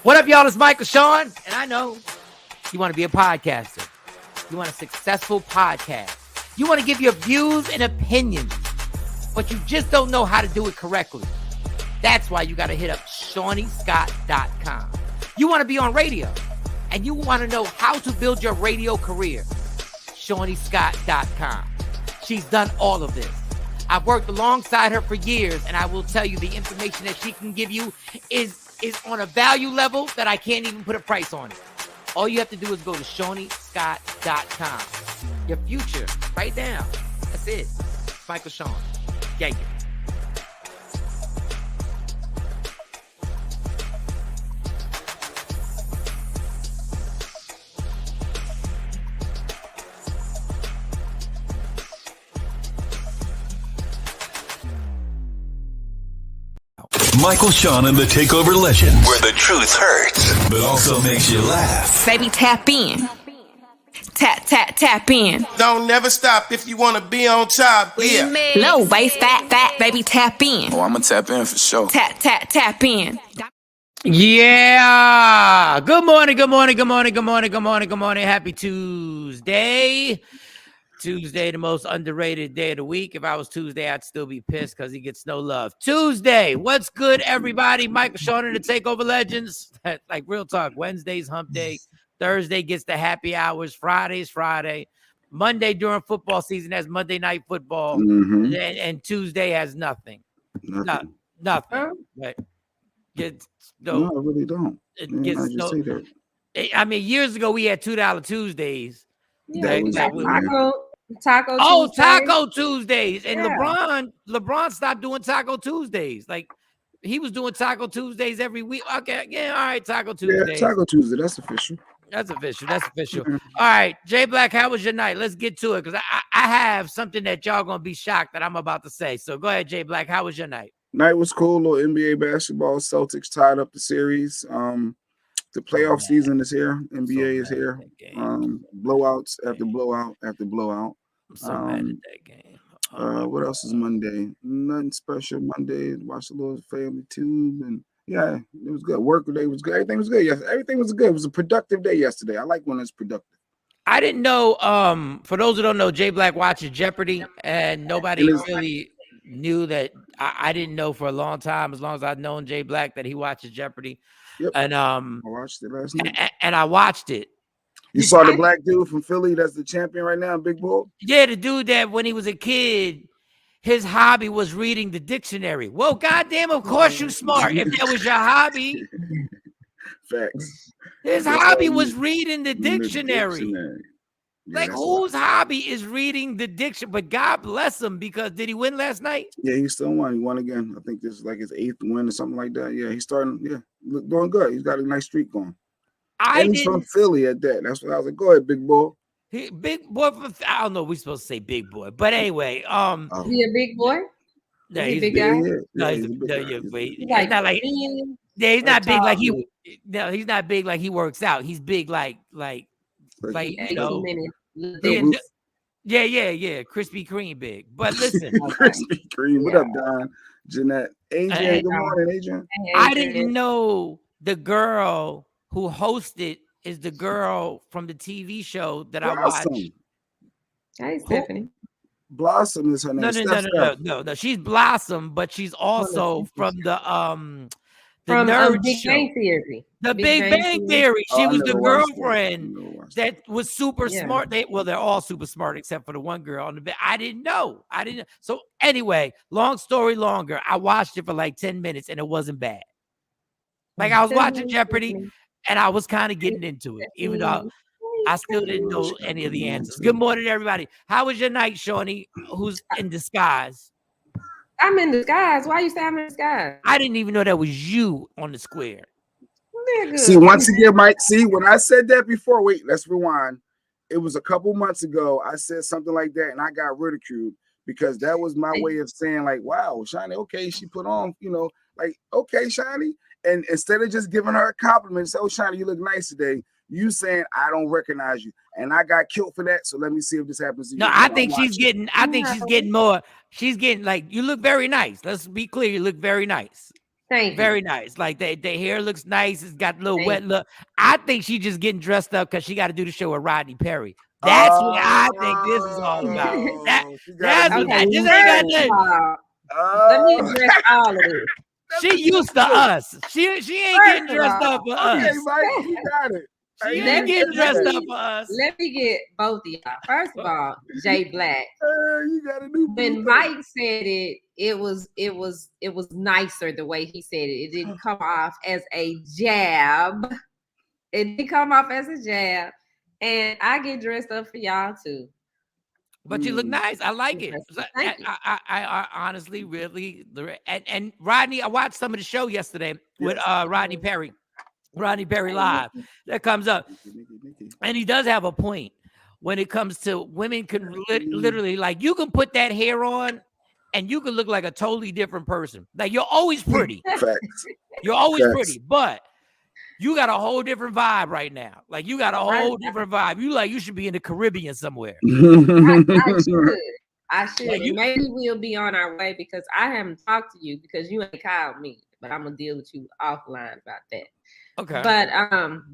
What up, y'all? It's Michael Shawn, and I know you want to be a podcaster. You want a successful podcast. You want to give your views and opinions, but you just don't know how to do it correctly. That's why you got to hit up ShawnnyScott.com. You want to be on radio, and you want to know how to build your radio career. ShawnnyScott.com. She's done all of this. I've worked alongside her for years, and I will tell you the information that she can give you is on a value level that I can't even put a price on it. All you have to do is go to ShawnnyScott.com. Your future, right now. That's it. Michael Shawn. Yeah. Michael Shawn and the TakeOver Legends, where the truth hurts, but also makes you laugh. Baby, tap in. Tap in. Don't never stop if you want to be on top. Yeah. Low waist, fat, baby, tap in. Oh, I'm going to tap in for sure. Tap in. Yeah. Good morning. Happy Tuesday. Tuesday, the most underrated day of the week. If I was Tuesday, I'd still be pissed because he gets no love. Tuesday, what's good, everybody? Michael Shawn and the TakeOver Legends. Like real talk. Wednesday's hump day. Thursday gets the happy hours. Friday's Friday. Monday during football season has Monday Night Football. Mm-hmm. And Tuesday has nothing. Nothing. But No, I really don't. It gets I mean, years ago, we had $2 Tuesdays. Yeah, Taco Tuesdays. And yeah. LeBron stopped doing Taco Tuesdays. Like he was doing Taco Tuesdays every week. Okay, yeah, all right, Taco Tuesdays. Yeah, Taco Tuesday, that's official. That's official. All right, Jay Black, how was your night? Let's get to it because I have something that y'all gonna be shocked that I'm about to say. So go ahead, Jay Black. How was your night? Night was cool. Little NBA basketball. Celtics tied up the series. The playoff season is here. NBA is here. Blowouts after blowout after blowout. I'm so mad at that game. What else is Monday? Nothing special. Monday, watched a little family tube, and yeah, it was good. Work day was good. Everything was good. Yes, everything was good. It was a productive day yesterday. I like when it's productive. I didn't know. For those who don't know, Jay Black watches Jeopardy, and nobody really knew that. I didn't know for a long time, as long as I've known Jay Black, that he watches Jeopardy. Yep. And I watched it last night. And I watched it. You saw the black dude from Philly that's the champion right now, Big Bull? Yeah, the dude that when he was a kid, his hobby was reading the dictionary. Well, goddamn, of course you smart. If that was your hobby. Facts. His hobby was reading the dictionary. Yeah, like whose hobby is reading the dictionary? But God bless him, because did he win last night? Yeah, he still won. He won again. I think this is like his 8th win or something like that. Yeah, he's starting. Yeah, doing good. He's got a nice streak going. He's from Philly at that. That's what I was like. Go ahead, Big Boy. Big boy. I don't know. We're supposed to say big boy, but anyway. He a big boy? Yeah, he's a big guy. No, he's not like. Yeah, he's not big like he. No, he's not big like he works out. He's big like you know. Yeah. Krispy Kreme big. But listen, Krispy Kreme. What up, Don? Jeanette. Adrian. Good morning, Adrian. I didn't know the girl who hosted is the girl from the TV show that I watched. Hey, Stephanie. Blossom is her name. No. She's Blossom, but she's also from the nerd Big Bang Theory. The Big Bang Theory. She was the girlfriend that was super smart. They're all super smart except for the one girl on the bed. I didn't know. So anyway, long story longer. I watched it for like 10 minutes and it wasn't bad. Like I was watching Jeopardy and I was kind of getting into it, even though I still didn't know any of the answers. Good morning, everybody. How was your night, Shawnee, who's in disguise? I'm in disguise. Why you say I'm in disguise? I didn't even know that was you on the square. See, once again, Mike, when I said that before, wait, let's rewind. It was a couple months ago. I said something like that and I got ridiculed because that was my way of saying like, wow, Shiny, okay, she put on, like, okay, Shiny. And instead of just giving her a compliment, say, oh, Shiny, you look nice today. You saying I don't recognize you, and I got killed for that. So let me see if this happens. No, I think she's getting more. She's getting like, you look very nice. Let's be clear, you look very nice. Thank Very you. nice. Like their hair looks nice. It's got a little wet look. I think she's just getting dressed up because she got to do the show with Rodney Perry. That's what I think this is all about. That's what Okay, this ain't got first of nothing. all, let me address all of this. She used to us. She ain't getting dressed up for us. Okay, Mike, you got it. She ain't getting dressed up for us. Let me get both of y'all. First of all, Jay Black. You gotta do when Mike said it was nicer the way he said it. It didn't come off as a jab. It didn't come off as a jab. And I get dressed up for y'all too. But you look nice. I like it. I honestly really and Rodney, I watched some of the show yesterday with Rodney Perry Live. That comes up. And he does have a point when it comes to women can literally, like, you can put that hair on and you can look like a totally different person. Like, you're always pretty. You're always pretty, but you got a whole different vibe right now. Like, you got a whole different vibe. You should be in the Caribbean somewhere. I should. Like maybe we'll be on our way because I haven't talked to you because you ain't called me, but I'm gonna deal with you offline about that. Okay. But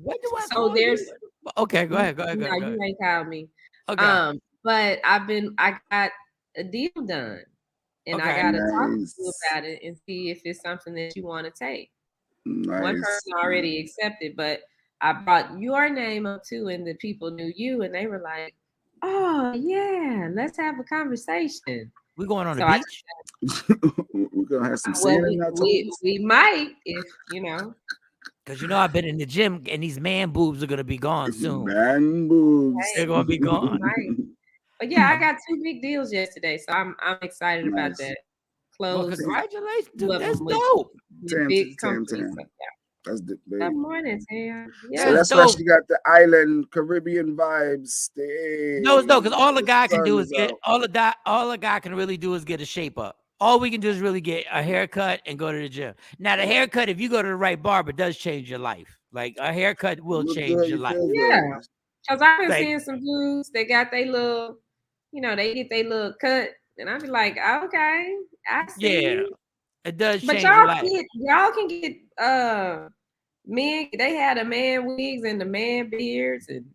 what do I so there's you? Okay, go ahead. No, you ain't called me. Okay. But I got a deal done. And I gotta talk to you about it and see if it's something that you want to take. One person already accepted, but I brought your name up too, and the people knew you, and they were like, "Oh yeah, let's have a conversation." We're going on the beach. We're gonna have some sand in our toes. We might, if you know. Because I've been in the gym, and these man boobs are gonna be gone soon. Man boobs, they're gonna be gone. But yeah, I got 2 big deals yesterday, so I'm excited about that. Well, congratulations, dude. That's dope. 10. That's the big. Good morning, Tam. Yeah, so that's why she got the island Caribbean vibes. No, because all the guy can do is all the guy can really do is get a shape up. All we can do is really get a haircut and go to the gym. Now, the haircut, if you go to the right barber, does change your life. Like, a haircut will change your life. Yeah. Because I've been seeing some dudes, they got their little, they get their little cut. And I be like, okay, I see. Yeah, it does change but your life. Y'all can get men, they had the man wigs and the man beards. And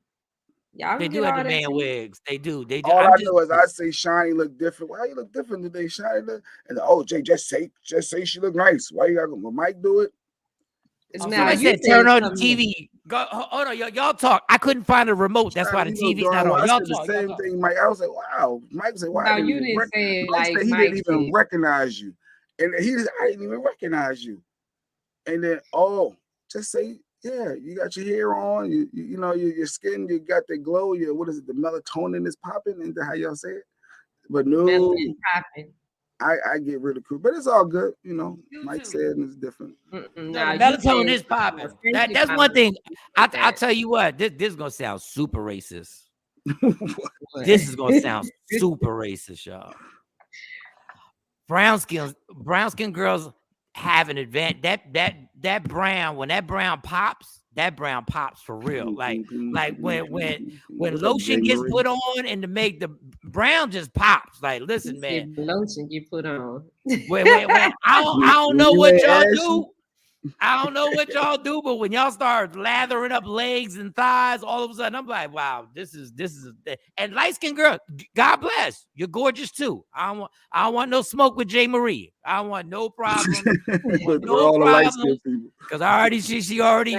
y'all they do have the man wigs. They do. All I know is I say Shiny look different. Why you look different today, Shiny? And Jay, just say she look nice. Why you got to Mike do it? Somebody said turn on the TV. Go, hold on, y'all talk. I couldn't find a remote. That's why the TV's not on. Y'all talk. The same thing, Mike. I was like, wow. Mike said, why? No, you didn't say it like he didn't even recognize you, and I didn't even recognize you. And then just say, yeah, you got your hair on. You know your skin. You got the glow. What is it? The melatonin is popping. Isn't that how y'all say it? But no, melatonin popping. I get ridiculed, but it's all good. Mike said it's different. Melatonin is popping. That's one thing. I'll tell you what. This is gonna sound super racist. This is gonna sound super racist, y'all. Brown skin girls have an advantage. That brown, when that brown pops for real. Like when lotion gets put on and to make the brown just pops. Like, listen, man. Lotion get put on. When I don't know what y'all do. I don't know what y'all do, but when y'all start lathering up legs and thighs, all of a sudden I'm like, wow, this is and light skinned girl, God bless, you're gorgeous too. I don't want no smoke with Jay Marie. I don't want no problem. No problem. Because she already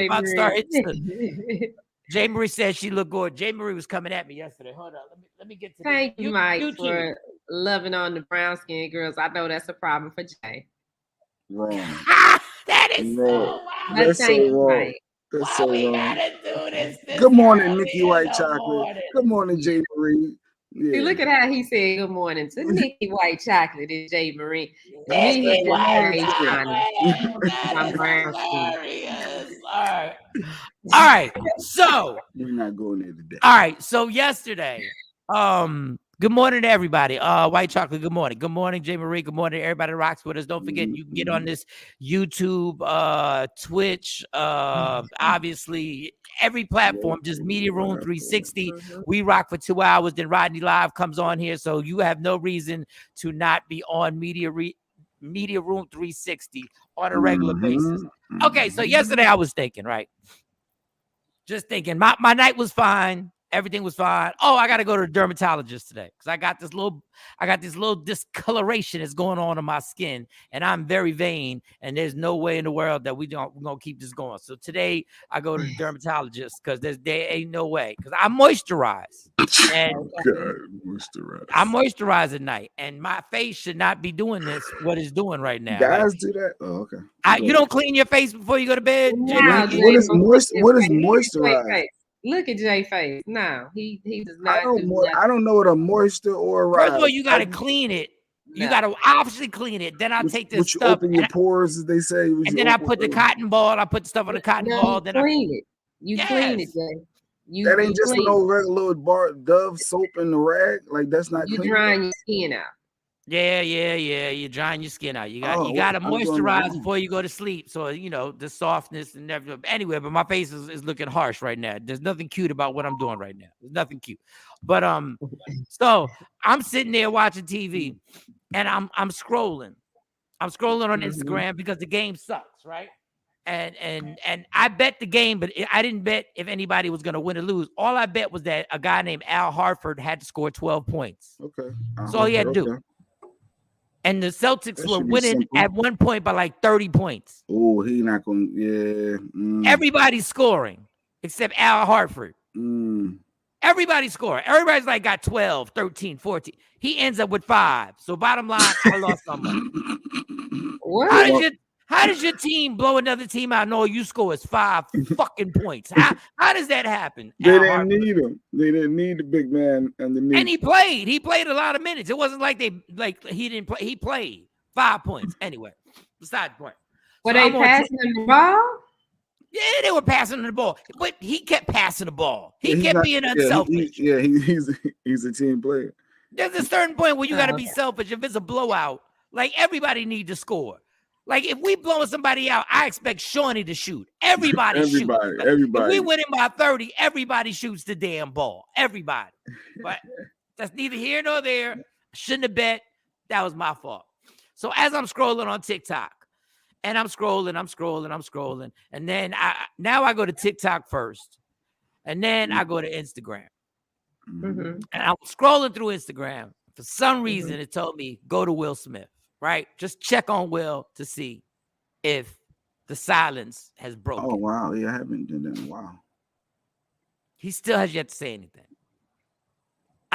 about to start hitting. Jay Marie said she looked good. Jay Marie was coming at me yesterday. Hold on, let me get to Thank you, Mike, for loving on the brown skinned girls. I know that's a problem for Jay. Wrong. That is so wild. That's so wrong. That's so wrong. Good morning, Nikki White Chocolate. Good morning, Jay Marie. Yeah. See, look at how he said good morning to Nikki White Chocolate and Jay Marie. That's all right. So we're not going there today. All right. So yesterday, good morning to everybody. White Chocolate, good morning. Good morning, Jay Marie. Good morning to everybody that rocks with us. Don't forget, you can get on this YouTube, Twitch, obviously every platform, just Media Room 360. We rock for 2 hours. Then Rodney Live comes on here. So you have no reason to not be on Media Media Room 360 on a regular basis. Okay, so yesterday I was thinking, right? Just thinking, my night was fine. Everything was fine. Oh, I got to go to the dermatologist today because I got this little discoloration that's going on in my skin, and I'm very vain. And there's no way in the world that we're gonna keep this going. So today I go to the dermatologist because there ain't no way because I moisturize and I moisturize at night, and my face should not be doing what it's doing right now. Guys do that. Oh, okay. You don't clean your face before you go to bed. Now, what is moisturize? Look at Jay face. No, he does not. I don't know what a moisture or a first of all, you got to clean it. You got to obviously clean it. Then I'll take this stuff. Open your pores, as they say. And then I put the cotton ball. I put the stuff on the cotton ball. Then clean it. You clean it, Jay. That ain't just no regular Dove soap in the rag. Like that's not. You drying your skin out. Yeah. You're drying your skin out. You got to moisturize before you go to sleep. So the softness and everything. Anyway, but my face is looking harsh right now. There's nothing cute about what I'm doing right now. There's nothing cute. But so I'm sitting there watching TV, and I'm scrolling. I'm scrolling on Instagram because the game sucks, right? And I bet the game, but I didn't bet if anybody was going to win or lose. All I bet was that a guy named Al Hartford had to score 12 points. Okay. That's all he had to do. And the Celtics were winning at one point by like 30 points. Oh, he not going to, yeah. Everybody's scoring except Al Hartford. Everybody's scoring. Everybody's like got 12, 13, 14. He ends up with 5. So bottom line, I lost some money. What? How does your team blow another team out and all you score is 5 fucking points? How does that happen? They didn't need him. They didn't need the big man underneath. And he played. He played a lot of minutes. It wasn't like he didn't play. He played 5 points. Anyway, beside the point. Were they passing him the ball? Yeah, they were passing him the ball. But he kept passing the ball. He kept being unselfish. He's a team player. There's a certain point where you got to be selfish. If it's a blowout, like everybody needs to score. Like if we blowing somebody out, I expect Shawnee to shoot. Everybody shoots. If we win by 30, everybody shoots the damn ball. Everybody. But that's neither here nor there. Shouldn't have bet. That was my fault. So as I'm scrolling on TikTok, and I'm scrolling, and then I go to TikTok first, and then I go to Instagram. And I'm scrolling through Instagram. For some reason, it told me go to Will Smith. Right? Just check on Will to see if the silence has broken. Oh, wow. Yeah, I haven't done that in a while. He still has yet to say anything.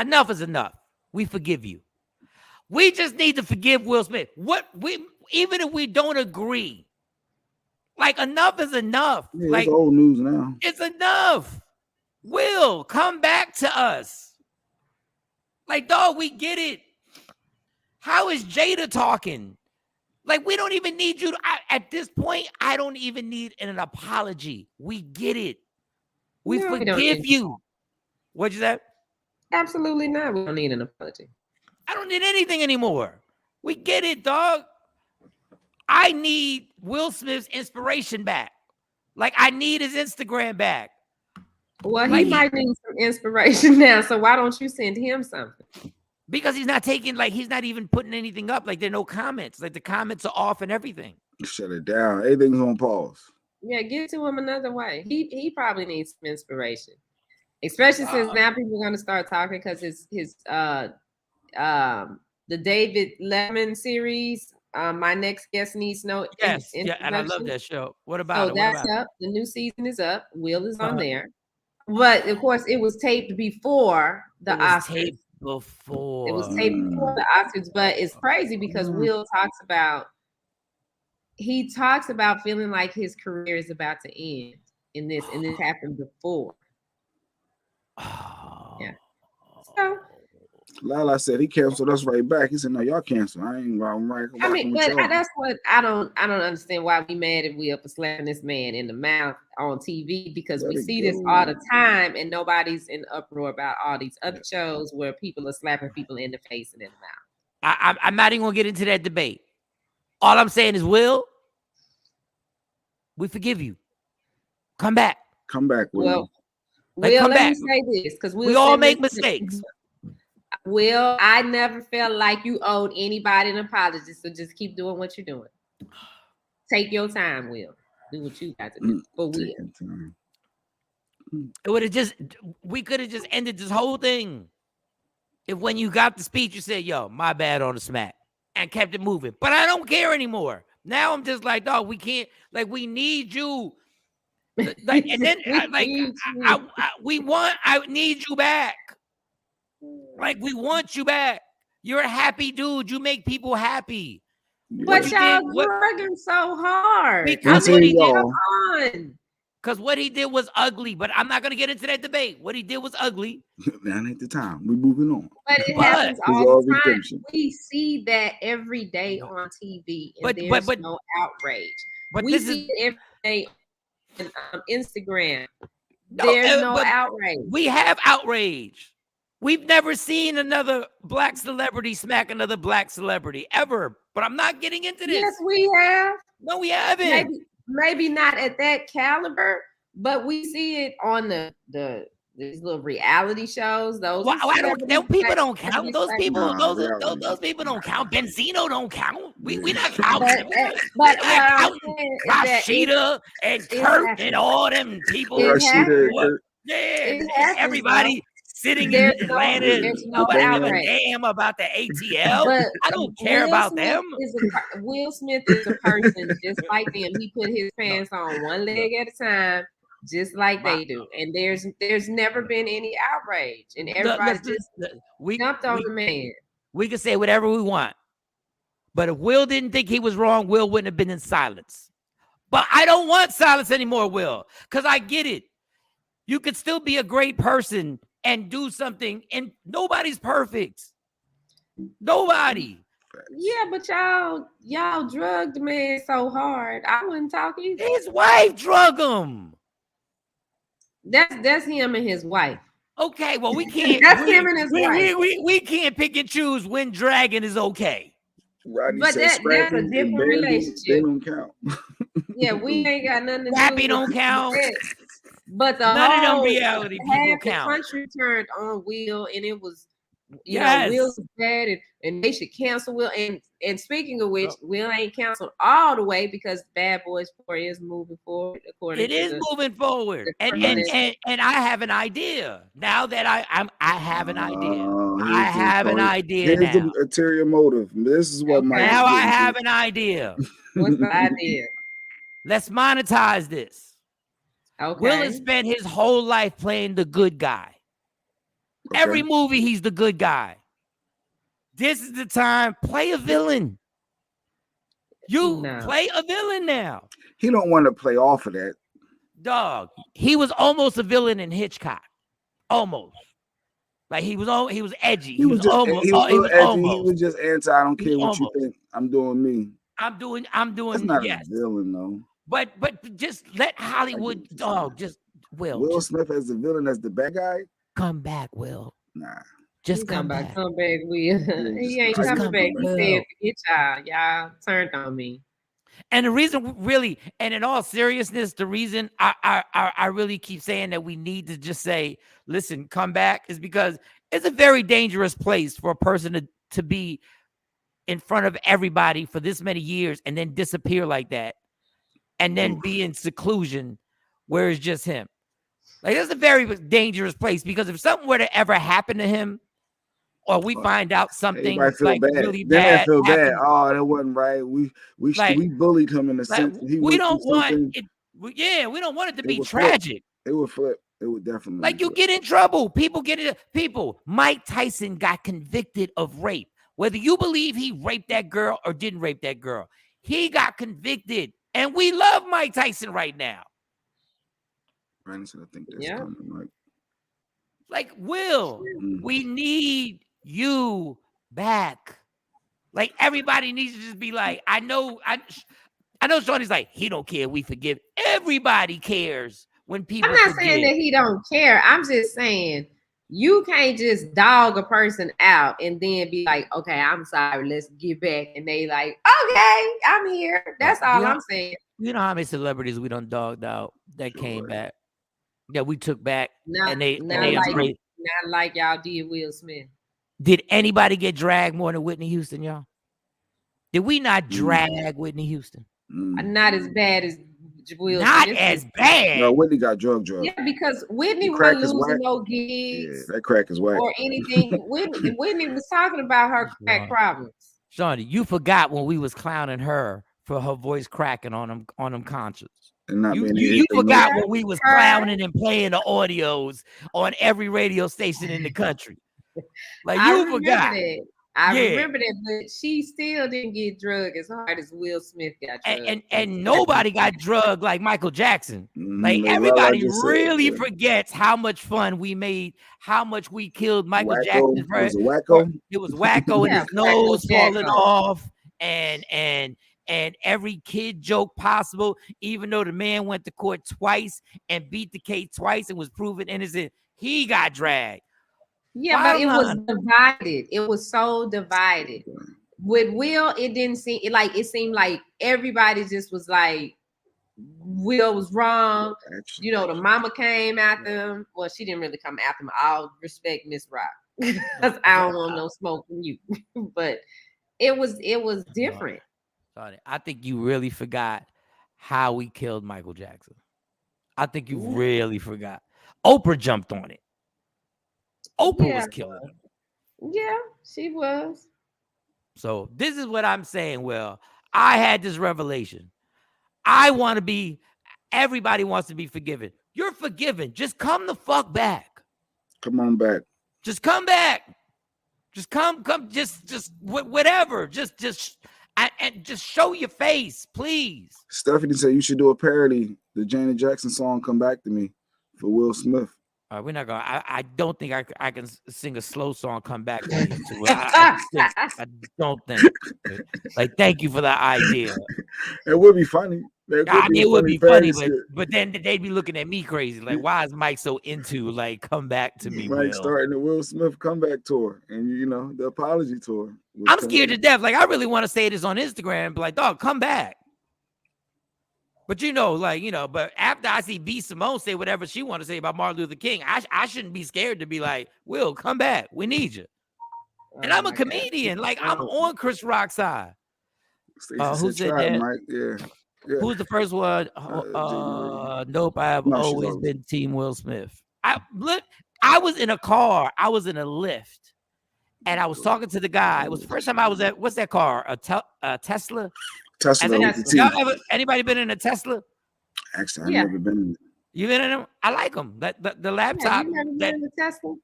Enough is enough. We forgive you. We just need to forgive Will Smith. Even if we don't agree, like enough is enough. Yeah, like it's old news now. It's enough. Will, come back to us. Like, dog, we get it. How is Jada talking? Like, we don't even need you to, at this point, I don't even need an apology. We get it. We forgive you. What'd you say? Absolutely not. We don't need an apology. I don't need anything anymore. We get it, dog. I need Will Smith's inspiration back. Like, I need his Instagram back. Well, he might need some inspiration now, so why don't you send him something? Because he's not he's not even putting anything up. Like, there are no comments. Like, the comments are off and everything. Shut it down. Everything's on pause. Yeah, get to him another way. He probably needs some inspiration. Especially since now people are going to start talking because his the David Letterman series, My Next Guest Needs No Introduction. Yeah, and I love that show. What about it? That's up. The new season is up. Will is on there. But, of course, it was taped before the Oscars. It was taped before the Oscars, but it's crazy because Will talks about feeling like his career is about to end and this happened before. Yeah. So Lala said he canceled us right back. He said, "No, y'all cancel. I ain't right." I mean, but that's what I don't understand why we mad at Will for slapping this man in the mouth on TV because we see this all the time and nobody's in uproar about all these other shows where people are slapping people in the face and in the mouth. I'm not even gonna get into that debate. All I'm saying is, Will, we forgive you. Come back. Come back, Will. Well, let me say this because we all make mistakes. Will, I never felt like you owed anybody an apology, so just keep doing what you're doing. Take your time, Will. Do what you got to do. For Will. It would have just, we could have just ended this whole thing if when you got the speech, you said, yo, my bad on the smack, and kept it moving. But I don't care anymore. Now I'm just like, dog, we can't, like, we need you. Like, and then, I need you back. Like, we want you back. You're a happy dude. You make people happy. But y'all working so hard. Because what he did, come on. Because what he did was ugly, but I'm not going to get into that debate. What he did was ugly. That ain't the time. We're moving on. But it happens all the time. We see that every day on TV, and there's no outrage. But we see it every day on Instagram. There's no outrage. We have outrage. We've never seen another black celebrity smack another black celebrity ever. But I'm not getting into this. Yes, we have. No, we haven't. Maybe not at that caliber, but we see it on these little reality shows. Those people don't count. Those people don't count. Benzino don't count. We not counting. But Rashida and Kurt and all them people. Everybody sitting in Atlanta. Nobody give a damn about the ATL. But I don't care about them. Will Smith is a person just like them. He put his pants on one leg at a time, just like they do. And there's never been any outrage. And everybody just jumped on the man. We can say whatever we want. But if Will didn't think he was wrong, Will wouldn't have been in silence. But I don't want silence anymore, Will, because I get it. You could still be a great person and do something, and nobody's perfect. Nobody. Yeah, but y'all drugged the man so hard. I wouldn't talk either. His wife drug him. That's him and his wife. Okay, well, we can't. That's him and his wife. We can't pick and choose when dragging is okay. Rodney but that's a different relationship. They don't count. Yeah, we ain't got nothing to do. Rappy don't count. But none of them reality people count. The country turned on Will, and it was, you know, Will's bad, and they should cancel Will. And speaking of which, Will ain't canceled all the way because Bad Boys 4 is moving forward. It is moving forward, and I have an idea now that I have an idea. I have an idea now. Here's the ulterior motive. This is what now I have an idea. What's the idea? Let's monetize this. Okay. Will has spent his whole life playing the good guy. Okay. Every movie, he's the good guy. This is the time. Play a villain. Play a villain now. He don't want to play off of that. Dog, he was almost a villain in Hitchcock. Almost. Like he was edgy. He was almost. He was just anti. I don't care what you think. I'm doing me. I'm doing. That's not a villain, though. But just let Hollywood just Will Smith as the villain, as the bad guy. Come back, Will. Nah. Just come back. Come back, Will. He ain't coming back. He said, y'all turned on me. And the reason really, and in all seriousness, the reason I really keep saying that we need to just say, listen, come back, is because it's a very dangerous place for a person to be in front of everybody for this many years and then disappear like that. And then be in seclusion where it's just him. Like, that's a very dangerous place, because if something were to ever happen to him, or we find out something like bad. Really bad, feel bad. Oh, that wasn't right. We bullied him in a sense. We don't want it. We don't want it to be tragic. It would flip. It would definitely. Like, you get in trouble. People. Mike Tyson got convicted of rape. Whether you believe he raped that girl or didn't rape that girl, he got convicted. And we love Mike Tyson right now. Brandon said, I think that's coming, Mike. Like, Will, we need you back. Like, everybody needs to just be like, I know Shawnee's like, he don't care, we forgive. Everybody cares when people I'm not saying that he don't care. I'm just saying you can't just dog a person out and then be like, okay, I'm sorry, let's get back. And they like, okay, I'm here. That's all I'm saying. You know how many celebrities we done dogged out that came back, that we took back, not like y'all did Will Smith. Did anybody get dragged more than Whitney Houston, y'all? Did we not drag Whitney Houston? Not as bad as Will Not Smith. as bad. No, Whitney got drug. Yeah, because Whitney crack wasn't is losing whack. no gigs. Yeah, that crack is whack. Or anything. Whitney was talking about her crack problems. Shawnee, you forgot when we was clowning her for her voice cracking on them concerts. And not you forgot when we was clowning and playing the audios on every radio station in the country. Like you forgot. I remember that, but she still didn't get drugged as hard as Will Smith got drugged. And nobody got drugged like Michael Jackson. Like everybody really forgets how much fun we made, how much we killed Michael Jackson. Was it Wacko? It was Wacko and his nose falling off, and every kid joke possible. Even though the man went to court twice and beat the case twice and was proven innocent, he got dragged. Yeah, but it was divided. It was so divided. With Will, it didn't seem like it seemed like everybody just was like Will was wrong. You know, the mama came after him. Well, she didn't really come after him. I'll respect Miss Rock because I don't want no smoke from you. But it was different. Sorry, I think you really forgot how we killed Michael Jackson. I think you really forgot. Oprah jumped on it. Oprah was killing him. Yeah, she was. So this is what I'm saying. Well, I had this revelation. Everybody wants to be forgiven. You're forgiven. Just come the fuck back. Come on back. Just come back. Just come, just whatever. Just show your face, please. Stephanie said you should do a parody, the Janet Jackson song "Come Back to Me" for Will Smith. We're not gonna. I don't think I can sing a slow song. Come back to me. I don't think. Like, thank you for that idea. It would be funny. It would be funny, but then they'd be looking at me crazy. Like, why is Mike so into like "Come Back to Me"? Mike starting the Will Smith comeback tour, and the apology tour. I'm scared to death. Like, I really want to say this on Instagram, but like, dog, come back. But but after I see B. Simone say whatever she want to say about Martin Luther King, I shouldn't be scared to be like, Will, come back. We need you. And I'm a comedian. God. Like, I'm on Chris Rock's side. Who said that? Mike? Yeah. Who's the first one? Nope, I've always been Team Will Smith. I was in a car. I was in a Lyft. And I was talking to the guy. It was the first time I was at, what's that car? A Tesla? Anybody been in a Tesla? Actually, I've never been in it. You been in them? I like them. The laptop. You never been in a Tesla?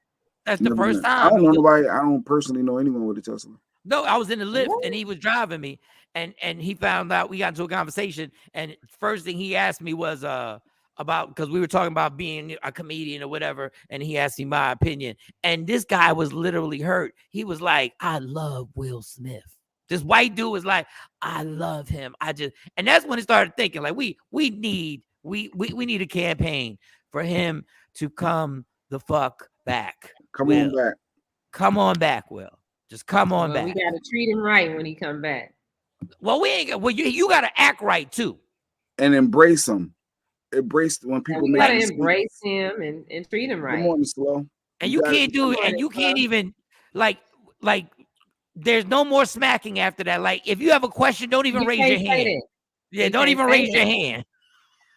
That's the first time. I don't know nobody. I don't personally know anyone with a Tesla. No, I was in the Lyft and he was driving me, and he found out. We got into a conversation, and first thing he asked me was about, because we were talking about being a comedian or whatever, and he asked me my opinion, and this guy was literally hurt. He was like, "I love Will Smith." This white dude was like, I love him. And that's when he started thinking, like, we need a campaign for him to come the fuck back. Come on back. Come on back, Will. Just come on back. We gotta treat him right when he come back. Well, you gotta act right too. And embrace him. Embrace when people make gotta embrace him and treat him right. Come on, slow. And you can't do it, and you can't even like there's no more smacking after that. Like, if you have a question, don't even raise your hand. Yeah, don't even raise your hand.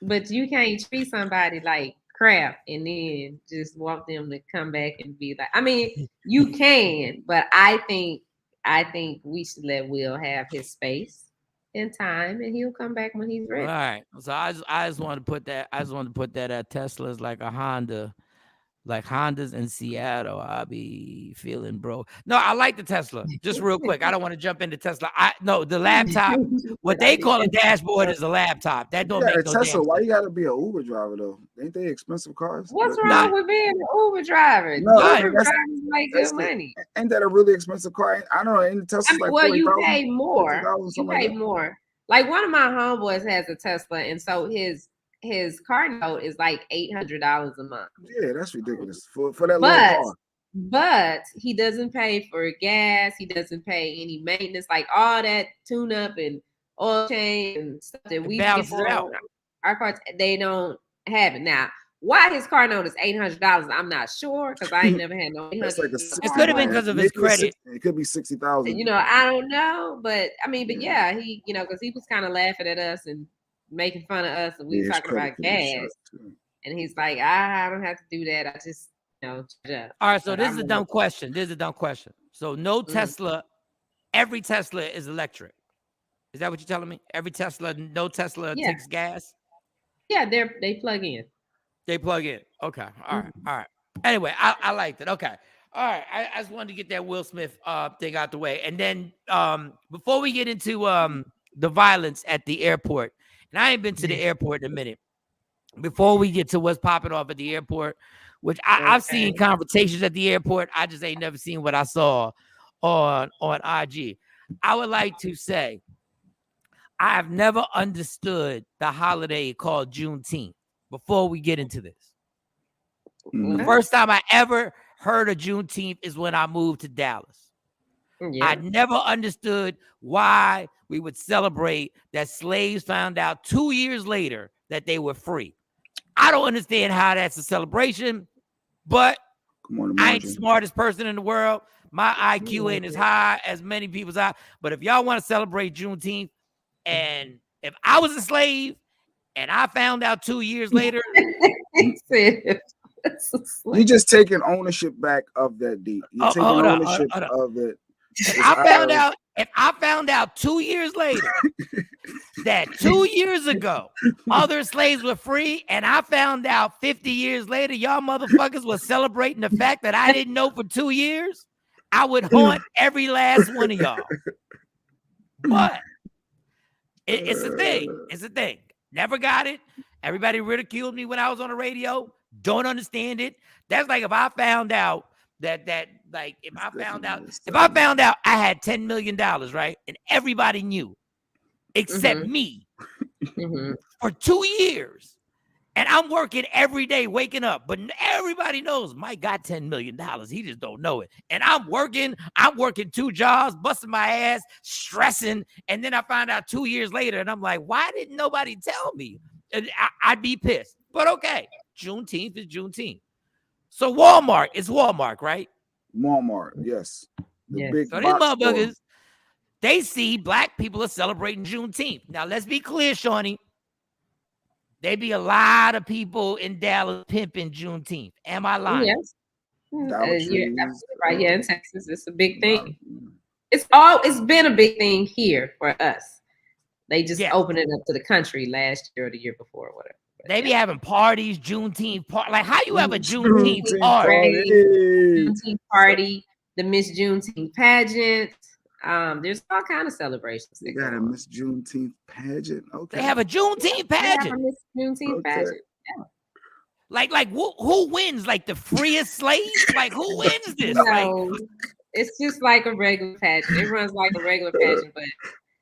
But you can't treat somebody like crap and then just want them to come back and be like, I mean, you can, but I think we should let Will have his space and time, and he'll come back when he's ready. All right. So I just want to put that. Tesla's like a Honda. Like Hondas in Seattle, I'll be feeling broke. No, I like the Tesla. Just real quick, I don't want to jump into Tesla. The laptop. What they call a dashboard is a laptop. That don't make no Tesla. Damn why you got to be an Uber driver though? Ain't they expensive cars? What's wrong with being an Uber driver? No, Uber drivers make good money. Ain't that a really expensive car? I don't know. Ain't the Tesla like well, you pay more. You pay more. Like, one of my homeboys has a Tesla, and so his car note is like $800 a month. Yeah, that's ridiculous for that little car. But he doesn't pay for gas. He doesn't pay any maintenance, like all that tune up and oil change and stuff that we get for our cars. They don't have it now. Why his car note is $800? I'm not sure because I ain't never had no $800. Like it could have been because of his credit. It could be 60,000. You know, I don't know, but I mean, but yeah, he, you know, because he was kind of laughing at us and making fun of us, and we were talking about gas, and he's like, I don't have to do that. I just, you know, all right. So this is a dumb question. So no Tesla, every Tesla is electric. Is that what you're telling me? Every Tesla, no Tesla takes gas? Yeah, they plug in. They plug in. Okay. All right. Anyway, I liked it. Okay. All right. I just wanted to get that Will Smith thing out the way. And then before we get into the violence at the airport, and I ain't been to the airport in a minute. Before we get to what's popping off at the airport, which I've seen conversations at the airport. I just ain't never seen what I saw on IG. I would like to say I've never understood the holiday called Juneteenth. Before we get into this, the first time I ever heard of Juneteenth is when I moved to Dallas. I never understood why we would celebrate that slaves found out 2 years later that they were free. I don't understand how that's a celebration, but I ain't the smartest person in the world. My IQ ain't as high as many people's are. But if y'all want to celebrate Juneteenth, and if I was a slave and I found out 2 years later, you just taking ownership back of that deed. You're taking ownership of it. If I found out 2 years later that 2 years ago other slaves were free, and I found out 50 years later y'all motherfuckers were celebrating the fact that I didn't know for 2 years, I would haunt every last one of y'all. But it's a thing. It's a thing. Never got it. Everybody ridiculed me when I was on the radio. Don't understand it. That's like if I found out if I found out I had $10 million, right? And everybody knew except me for 2 years. And I'm working every day, waking up, but everybody knows Mike got $10 million. He just don't know it. And I'm working 2 jobs, busting my ass, stressing. And then I find out 2 years later, and I'm like, why didn't nobody tell me? And I'd be pissed. But okay, Juneteenth is Juneteenth. So Walmart is Walmart, right? Walmart, yes. Big so these motherfuckers, they see black people are celebrating Juneteenth. Now, let's be clear, Shawnee. There be a lot of people in Dallas pimping Juneteenth. Am I lying? Yes. You're absolutely right. Yeah, in Texas, it's a big thing. It's been a big thing here for us. They just opened it up to the country last year or the year before or whatever. They be having parties, Juneteenth party. Like, how you have a Juneteenth party? Juneteenth party, the Miss Juneteenth pageant. There's all kind of celebrations. They got a Miss Juneteenth pageant. Okay. They have a Juneteenth pageant. They have a Miss Juneteenth pageant. Yeah. Like who wins? Like the freest slaves? Like who wins this? No, it's just like a regular pageant. It runs like a regular pageant, but.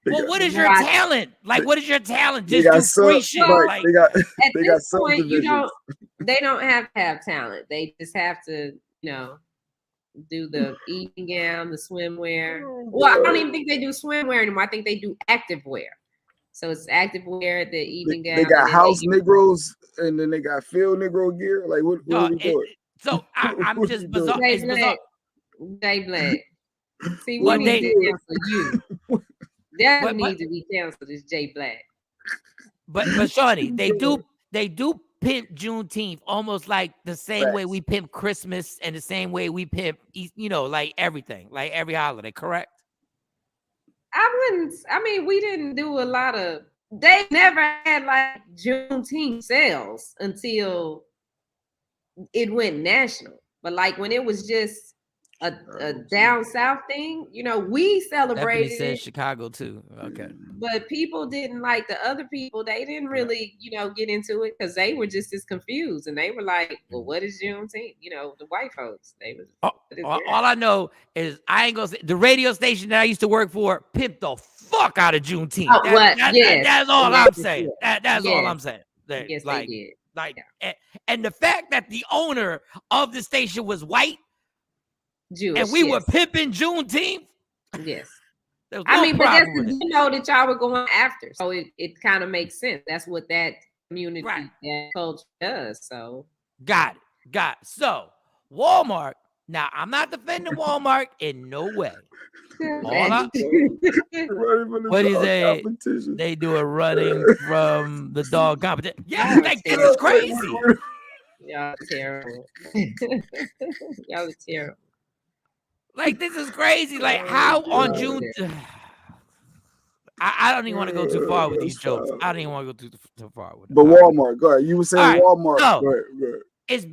Well, what is your talent? Like, what is your talent? Just do free shit. Like, at this point, they don't have to have talent. They just have to, do the evening gown, the swimwear. Well, I don't even think they do swimwear anymore. I think they do active wear. So it's active wear, the evening gown. They got house Negroes, and then they got field Negro gear. Like, what are we doing? So I'm just bizarre. Jay Black. See, what we did for you. That needs to be canceled. Is Jay Black. But Shawnee, they do pimp Juneteenth almost like the same way we pimp Christmas and the same way we pimp, like everything, like every holiday. Correct? We didn't do a lot of. They never had like Juneteenth sales until it went national. But like when it was just a down south thing, we celebrated. Stephanie said Chicago too. Okay, but people didn't like the other people. They didn't really, get into it because they were just as confused, and they were like, "Well, what is Juneteenth?" The white folks. They was. All I know is I ain't gonna say the radio station that I used to work for pimped the fuck out of Juneteenth. That's all I'm saying. That's all I'm saying. Yes, they did. And the fact that the owner of the station was white. Jewish, and we were pimping Juneteenth. Yes. But that's that y'all were going after. So it kind of makes sense. That's what that community that culture does. So got it. So Walmart. Now I'm not defending Walmart in no way. What do you say? They do a running from the dog competition. Yeah, like this is crazy. Y'all are terrible. Y'all are terrible. Like this is crazy. Like how on June. I don't even want to go too far with these jokes. I don't even want to go too far with it. But Walmart, go ahead. You were saying Walmart. So, go ahead. It's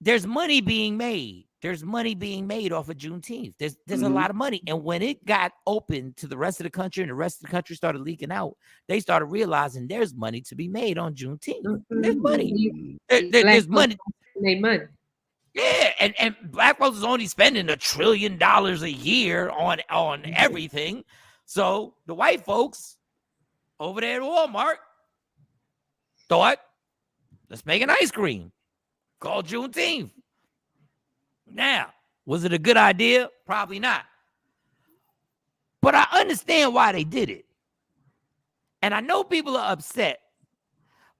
there's money being made. There's money being made off of Juneteenth. There's a lot of money. And when it got open to the rest of the country and the rest of the country started leaking out, they started realizing there's money to be made on Juneteenth. There's money. There's money. Made money. Yeah, and black folks is only spending $1 trillion a year on everything. So the white folks over there at Walmart thought, let's make an ice cream called Juneteenth. Now, was it a good idea? Probably not. But I understand why they did it. And I know people are upset.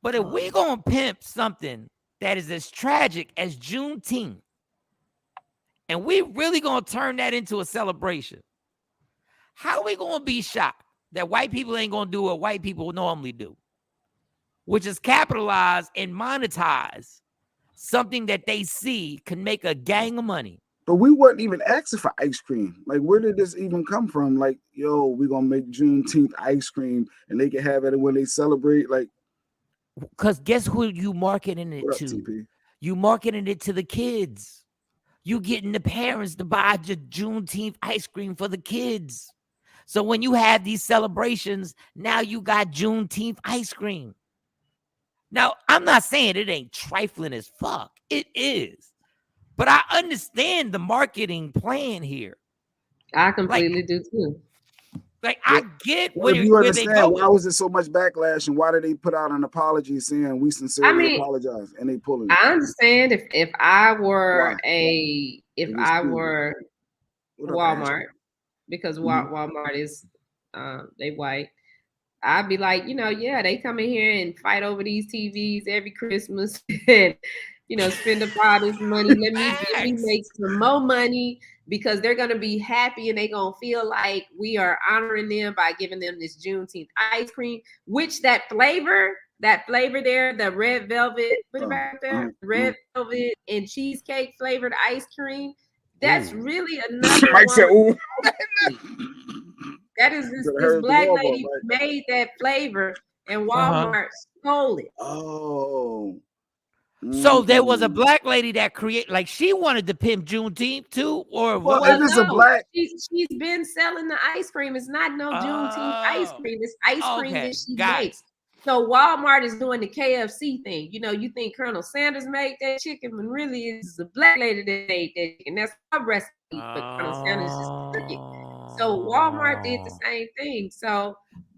But if we're going to pimp something that is as tragic as Juneteenth, and we really going to turn that into a celebration, how are we going to be shocked that white people ain't going to do what white people normally do, which is capitalize and monetize something that they see can make a gang of money? But we weren't even asking for ice cream. Like, where did this even come from? Like, yo, we're going to make Juneteenth ice cream and they can have it when they celebrate. Like, because guess who you marketing it to? TP? You marketing it to the kids. You getting the parents to buy the Juneteenth ice cream for the kids. So when you have these celebrations, now you got Juneteenth ice cream. Now, I'm not saying it ain't trifling as fuck. It is. But I understand the marketing plan here. I completely do too. Like, I get where you understand why was it so much backlash and why did they put out an apology saying we sincerely apologize and they pulling it? I understand if I were Walmart, because Walmart is they white, I'd be like, they come in here and fight over these TVs every Christmas and spend up all this money. Let me make some more money, because they're going to be happy and they're going to feel like we are honoring them by giving them this Juneteenth ice cream, which that flavor there, the red velvet, put it back there, red velvet and cheesecake flavored ice cream, that's really another one. That is this black lady made that flavor and Walmart stole it. Oh. So there was a black lady that she wanted to pimp Juneteenth too, or a black. She's been selling the ice cream. It's not no Juneteenth ice cream. It's ice cream that she makes. So Walmart is doing the KFC thing. You think Colonel Sanders made that chicken, when really it's a black lady that made that chicken. That's our recipe, but Colonel Sanders just took it. So Walmart did the same thing. So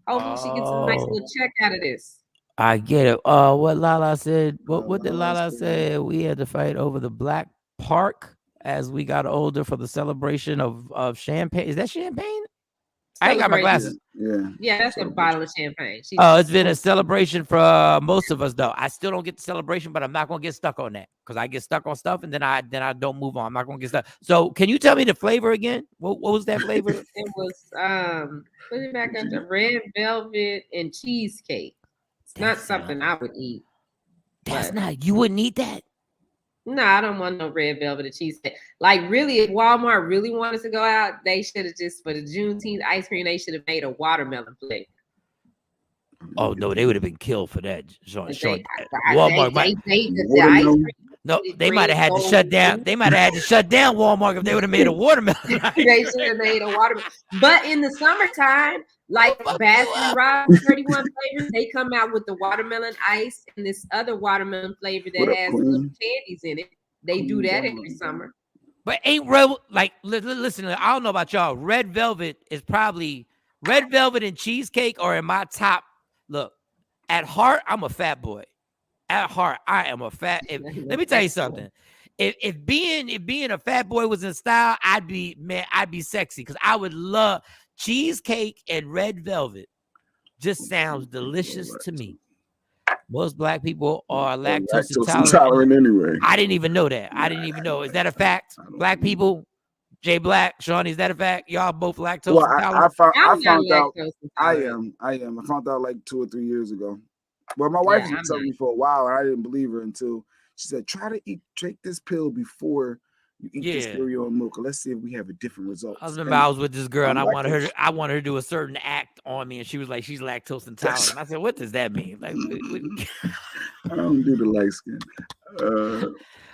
hopefully she gets a nice little check out of this. I get it. What Lala said. What did Lala say? We had to fight over the black park as we got older for the celebration of champagne. Is that champagne? I ain't got my glasses. Yeah, that's a bottle of champagne. It's been a celebration for most of us, though. I still don't get the celebration, but I'm not gonna get stuck on that because I get stuck on stuff and then I don't move on. I'm not gonna get stuck. So, can you tell me the flavor again? What was that flavor? It was put it back up, the red velvet and cheesecake. It's not something I would eat. You wouldn't eat that? No, I don't want no red velvet or cheesecake. Like, really, if Walmart really wanted to go out, they should have just, for the Juneteenth ice cream, they should have made a watermelon flavor. Oh, no, they would have been killed for that. Walmart. They might have had to shut down. They might have had to shut down Walmart if they would have made a watermelon. They should have made a watermelon. But in the summertime, like Baskin Robbins 31 flavors, they come out with the watermelon ice and this other watermelon flavor that has little candies in it. They do that every summer. But ain't listen, I don't know about y'all. Red velvet and cheesecake are in my top. Look, at heart, I'm a fat boy. At heart, I am a fat. Let me tell you something. If being a fat boy was in style, I'd be sexy, because I would love cheesecake and red velvet. Just sounds delicious to me. Most black people are lactose intolerant anyway. I didn't even know that. I didn't even know. Is that a fact? Black people, Jay Black, Shawn, is that a fact? Y'all both lactose intolerant? I found out. I am. I found out like 2 or 3 years ago. Well, my wife was telling me for a while, and I didn't believe her until she said, "Try to take this pill before you eat the cereal and milk. Let's see if we have a different result." I was with this girl, and I wanted her to do a certain act on me, and she was like, "She's lactose intolerant." And I said, "What does that mean?" Like, I don't do the light skin.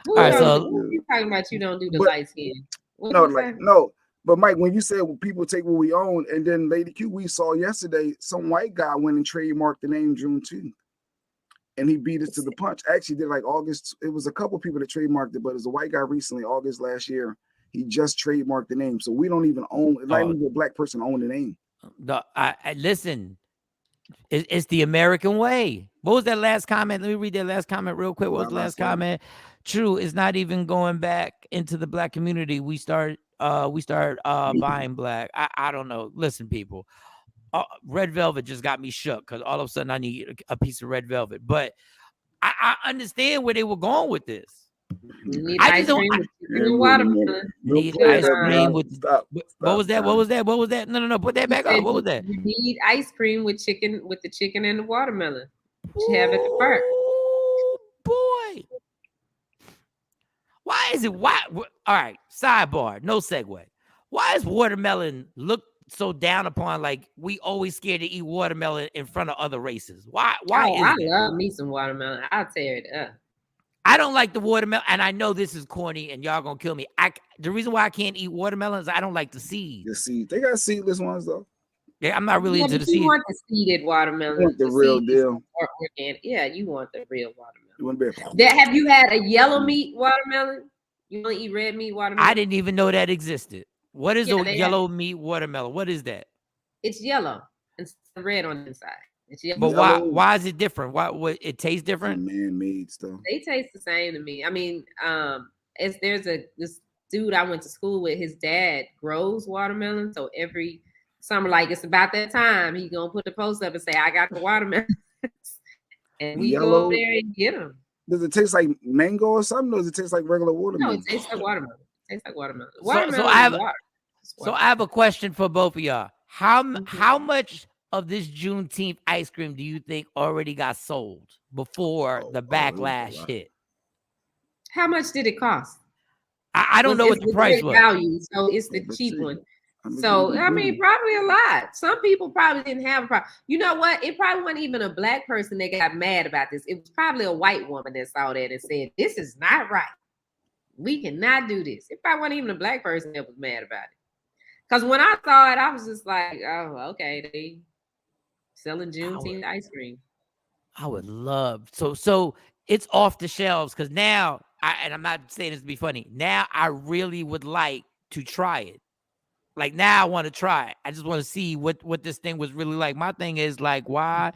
All right, so you talking about you don't do the light skin? No. But Mike, when you said people take what we own, and then Lady Q, we saw yesterday some white guy went and trademarked the name Juneteenth, and he beat us to the punch. Actually, did like August. It was a couple people that trademarked it, but it was a white guy recently, August last year. He just trademarked the name, so we don't even own. Not even a black person own the name. Listen, it's the American way. What was that last comment? Let me read that last comment real quick. What was the last comment? True, it's not even going back into the black community. We start buying black. I don't know. Listen, people, red velvet just got me shook because all of a sudden I need a piece of red velvet. But I understand where they were going with this. Need ice cream with watermelon. Need ice cream with what was that? What was that? What was that? No. Put that back up. What was that? You need ice cream with the chicken and the watermelon. You have at the park. Boy. Why is it? All right, sidebar, no segue. Why is watermelon looked so down upon? Like we always scared to eat watermelon in front of other races. Why? I love me some watermelon. I'll tear it up. I don't like the watermelon, and I know this is corny, and y'all gonna kill me. The reason why I can't eat watermelon is I don't like the seed. The seed. They got seedless ones though. Yeah, I'm not really into the seed. You want the seeded watermelon. You want the real deal. Yeah, you want the real watermelon. You want to have you had a yellow meat watermelon? You want to eat red meat watermelon? I didn't even know that existed. What is a yellow meat watermelon? What is that? It's yellow and red on the inside. It's yellow. But why is it different? Why it tastes different? Man-made stuff. They taste the same to me. I mean, there's this dude I went to school with. His dad grows watermelon, so every summer, like it's about that time, he gonna put the post up and say, "I got the watermelon," and we go over there and get them. Does it taste like mango or something, or does it taste like regular watermelon? No, it tastes like watermelon. It tastes like watermelon. So I have a question for both of y'all. How much of this Juneteenth ice cream do you think already got sold before the backlash hit? How much did it cost? I don't know what the price was. Value, so it's the cheap one. So, I mean, probably a lot. Some people probably didn't have a problem. You know what? It probably wasn't even a black person that got mad about this. It was probably a white woman that saw that and said, "This is not right. We cannot do this." It probably wasn't even a black person that was mad about it. Because when I saw it, I was just like, "Oh, okay, they selling Juneteenth ice cream." I would love so it's off the shelves because now and I'm not saying this to be funny. Now I really would like to try it. Like now I want to try it. I just want to see what this thing was really like. My thing is like, why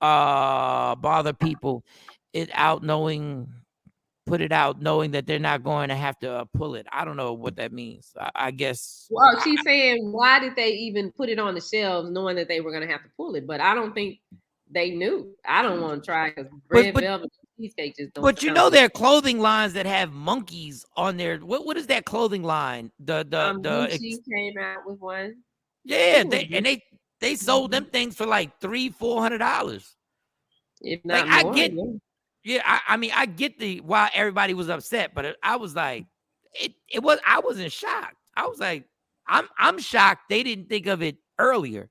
bother people put it out knowing that they're not going to have to pull it. I don't know what that means. I guess. Well, she's saying, why did they even put it on the shelves knowing that they were going to have to pull it? But I don't think they knew. I don't want to try because red velvet cheesecake just don't. But you know there are clothing lines that have monkeys on there. What is that clothing line? Gucci came out with one. Yeah, they sold them things for like $300-400. If not more. I mean, I get why everybody was upset, but I was like, I wasn't shocked. I was like, I'm shocked they didn't think of it earlier.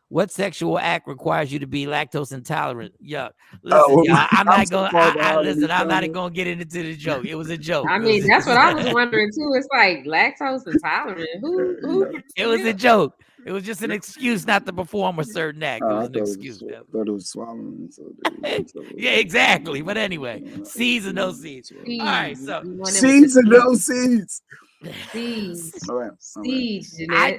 What sexual act requires you to be lactose intolerant? Yuck. Listen, y'all, I'm not gonna get into the joke. It was a joke. I mean, that's what I was wondering too. It's like lactose intolerant. Who? It was a joke. It was just an excuse not to perform a certain act. It was an excuse. I thought it was swallowing. Yeah, exactly. But anyway, seeds or no seeds. All right, so seeds or no seeds. Seeds. All right. Seeds. I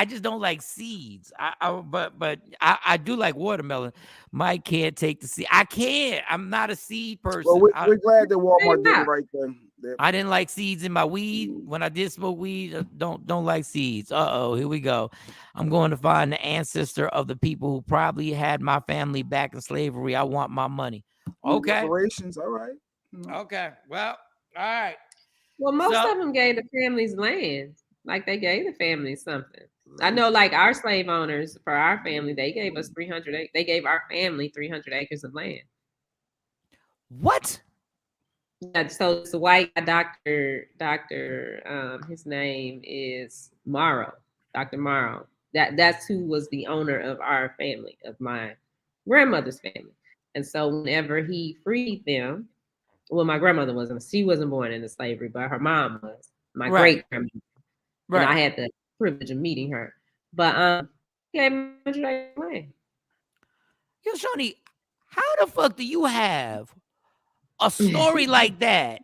just don't like seeds. But I do like watermelon. Mike can't take the seed. I can't. I'm not a seed person. Well, we're glad that Walmart did the right thing. I didn't like seeds in my weed. When I did smoke weed, don't like seeds. Here we go. I'm going to find the ancestor of the people who probably had my family back in slavery. I want my money. Okay. Reparations, all right. Okay. Well, all right. Well, most of them gave the families land. Like they gave the families something. I know, like our slave owners for our family, they gave us 300. They gave our family 300 acres of land. What? Yeah, so it's a white doctor. His name is Morrow. Dr. Morrow. That's who was the owner of our family, of my grandmother's family. And so whenever he freed them, well, my grandmother wasn't. She wasn't born into slavery, but her mom was. My great grandmother. Right. And I had the privilege of meeting her. But yeah, Yo, Shawnee, how the fuck do you have a story like that,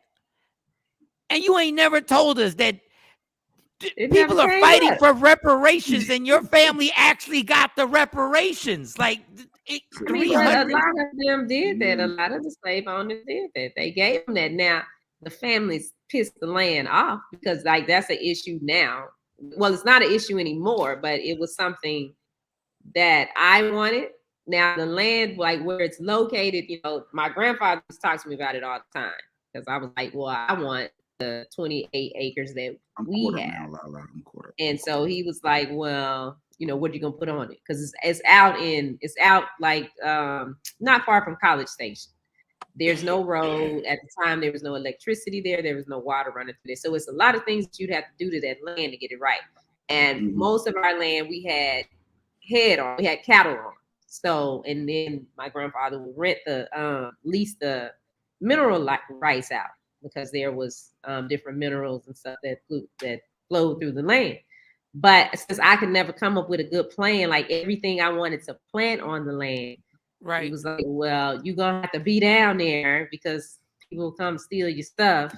and you ain't never told us that people are fighting for reparations, and your family actually got the reparations? Like, a lot of them did that. A lot of the slave owners did that. They gave them that. Now the families pissed the land off because, like, that's an issue now. Well, it's not an issue anymore, but it was something that I wanted. Now the land, like where it's located, my grandfather talks to me about it all the time because I was like, well, I want the 28 acres that we have. And so he was like, well, what are you gonna put on it? Because it's out like not far from College Station. There's no road at the time. There was no electricity there. There was no water running through there. So it's a lot of things that you'd have to do to that land to get it right. And most of our land we had cattle on. So, and then my grandfather would lease the mineral rights out because there was different minerals and stuff that flowed through the land. But since I could never come up with a good plan, like everything I wanted to plant on the land, right? He was like, well, you're going to have to be down there because people come steal your stuff.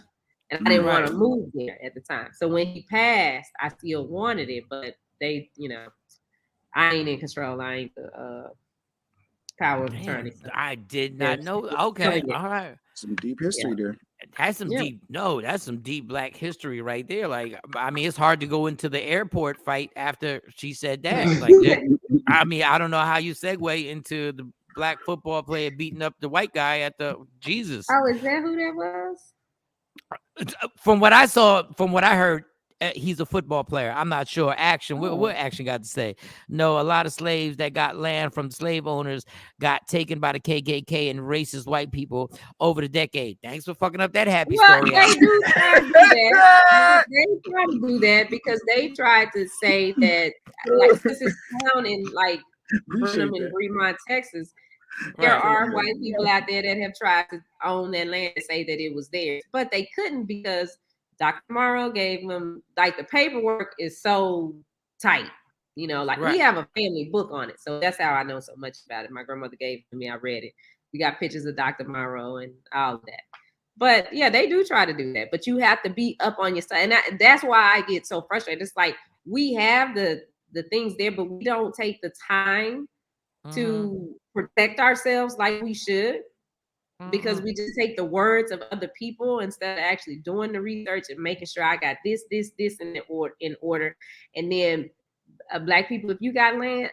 And I didn't want to move there at the time. So when he passed, I still wanted it, but they, I ain't in control. I ain't the power of attorney. So I did not know. Okay. All right. Some deep history there. That's some deep. No, that's some deep Black history right there. Like, I mean, it's hard to go into the airport fight after she said that. Like, I mean, I don't know how you segue into the Black football player beating up the white guy at the Jesus. Oh, is that who that was? From what I saw, from what I heard, he's a football player. I'm not sure. Action. What Action got to say? No, a lot of slaves that got land from slave owners got taken by the KKK and racist white people over the decade. Thanks for fucking up that happy story. They do try to do that. They try to do that because they tried to say that, like, this is down in like Burnham and Fremont, Texas. There are white people out there that have tried to own that land and say that it was theirs, but they couldn't because Dr. Morrow gave them, like, the paperwork is so tight, we have a family book on it. So that's how I know so much about it. My grandmother gave it to me. I read it. We got pictures of Dr. Morrow and all of that. But yeah, they do try to do that, but you have to be up on your side. And that's why I get so frustrated. It's like, we have the things there, but we don't take the time to protect ourselves like we should, because we just take the words of other people instead of actually doing the research and making sure I got this in order. And then Black people, if you got land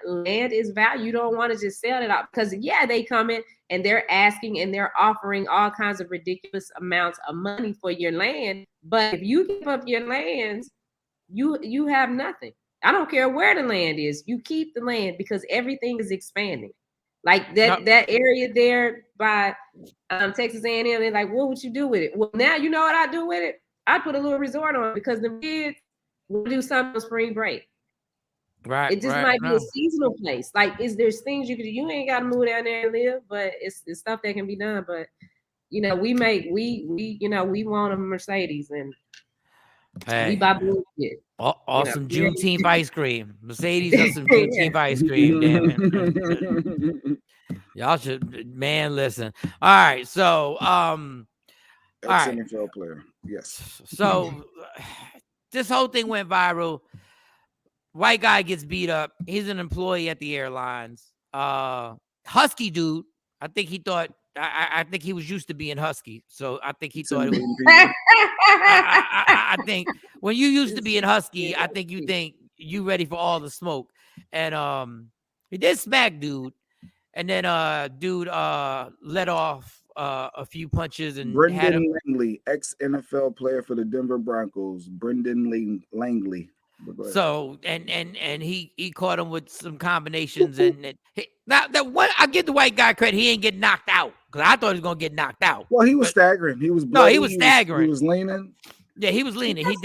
is value. You don't want to just sell it out because they come in and they're asking and they're offering all kinds of ridiculous amounts of money for your land. But if you give up your lands, you have nothing. I don't care where the land is. You keep the land because everything is expanding. Like that area there by Texas A&M, they're like, what would you do with it? Well, now you know what I do with it? I put a little resort on it because the kids will do something on spring break. Right. It just might be a seasonal place. Like, there's things you could do. You ain't got to move down there and live, but it's stuff that can be done. But we want a Mercedes and we buy bullshit. Awesome Juneteenth ice cream. Mercedes got some Juneteenth ice cream. Damn it. Y'all should, man, listen. All right. So, NFL player. Yes. So this whole thing went viral. White guy gets beat up. He's an employee at the airlines. Husky dude. I think he thought, I think he was used to being husky. So I think he thought it was I think when you used to be in Husky, I think you think you ready for all the smoke. And he did smack dude, and then dude let off a few punches and Brendan Langley, ex-NFL player for the Denver Broncos. Brendan Langley. So and he caught him with some combinations, and now that one I give the white guy credit, he ain't get knocked out because I thought he was gonna get knocked out. Well, he was staggering. He was bloody. No, he was staggering. He was leaning. Yeah, he was leaning. He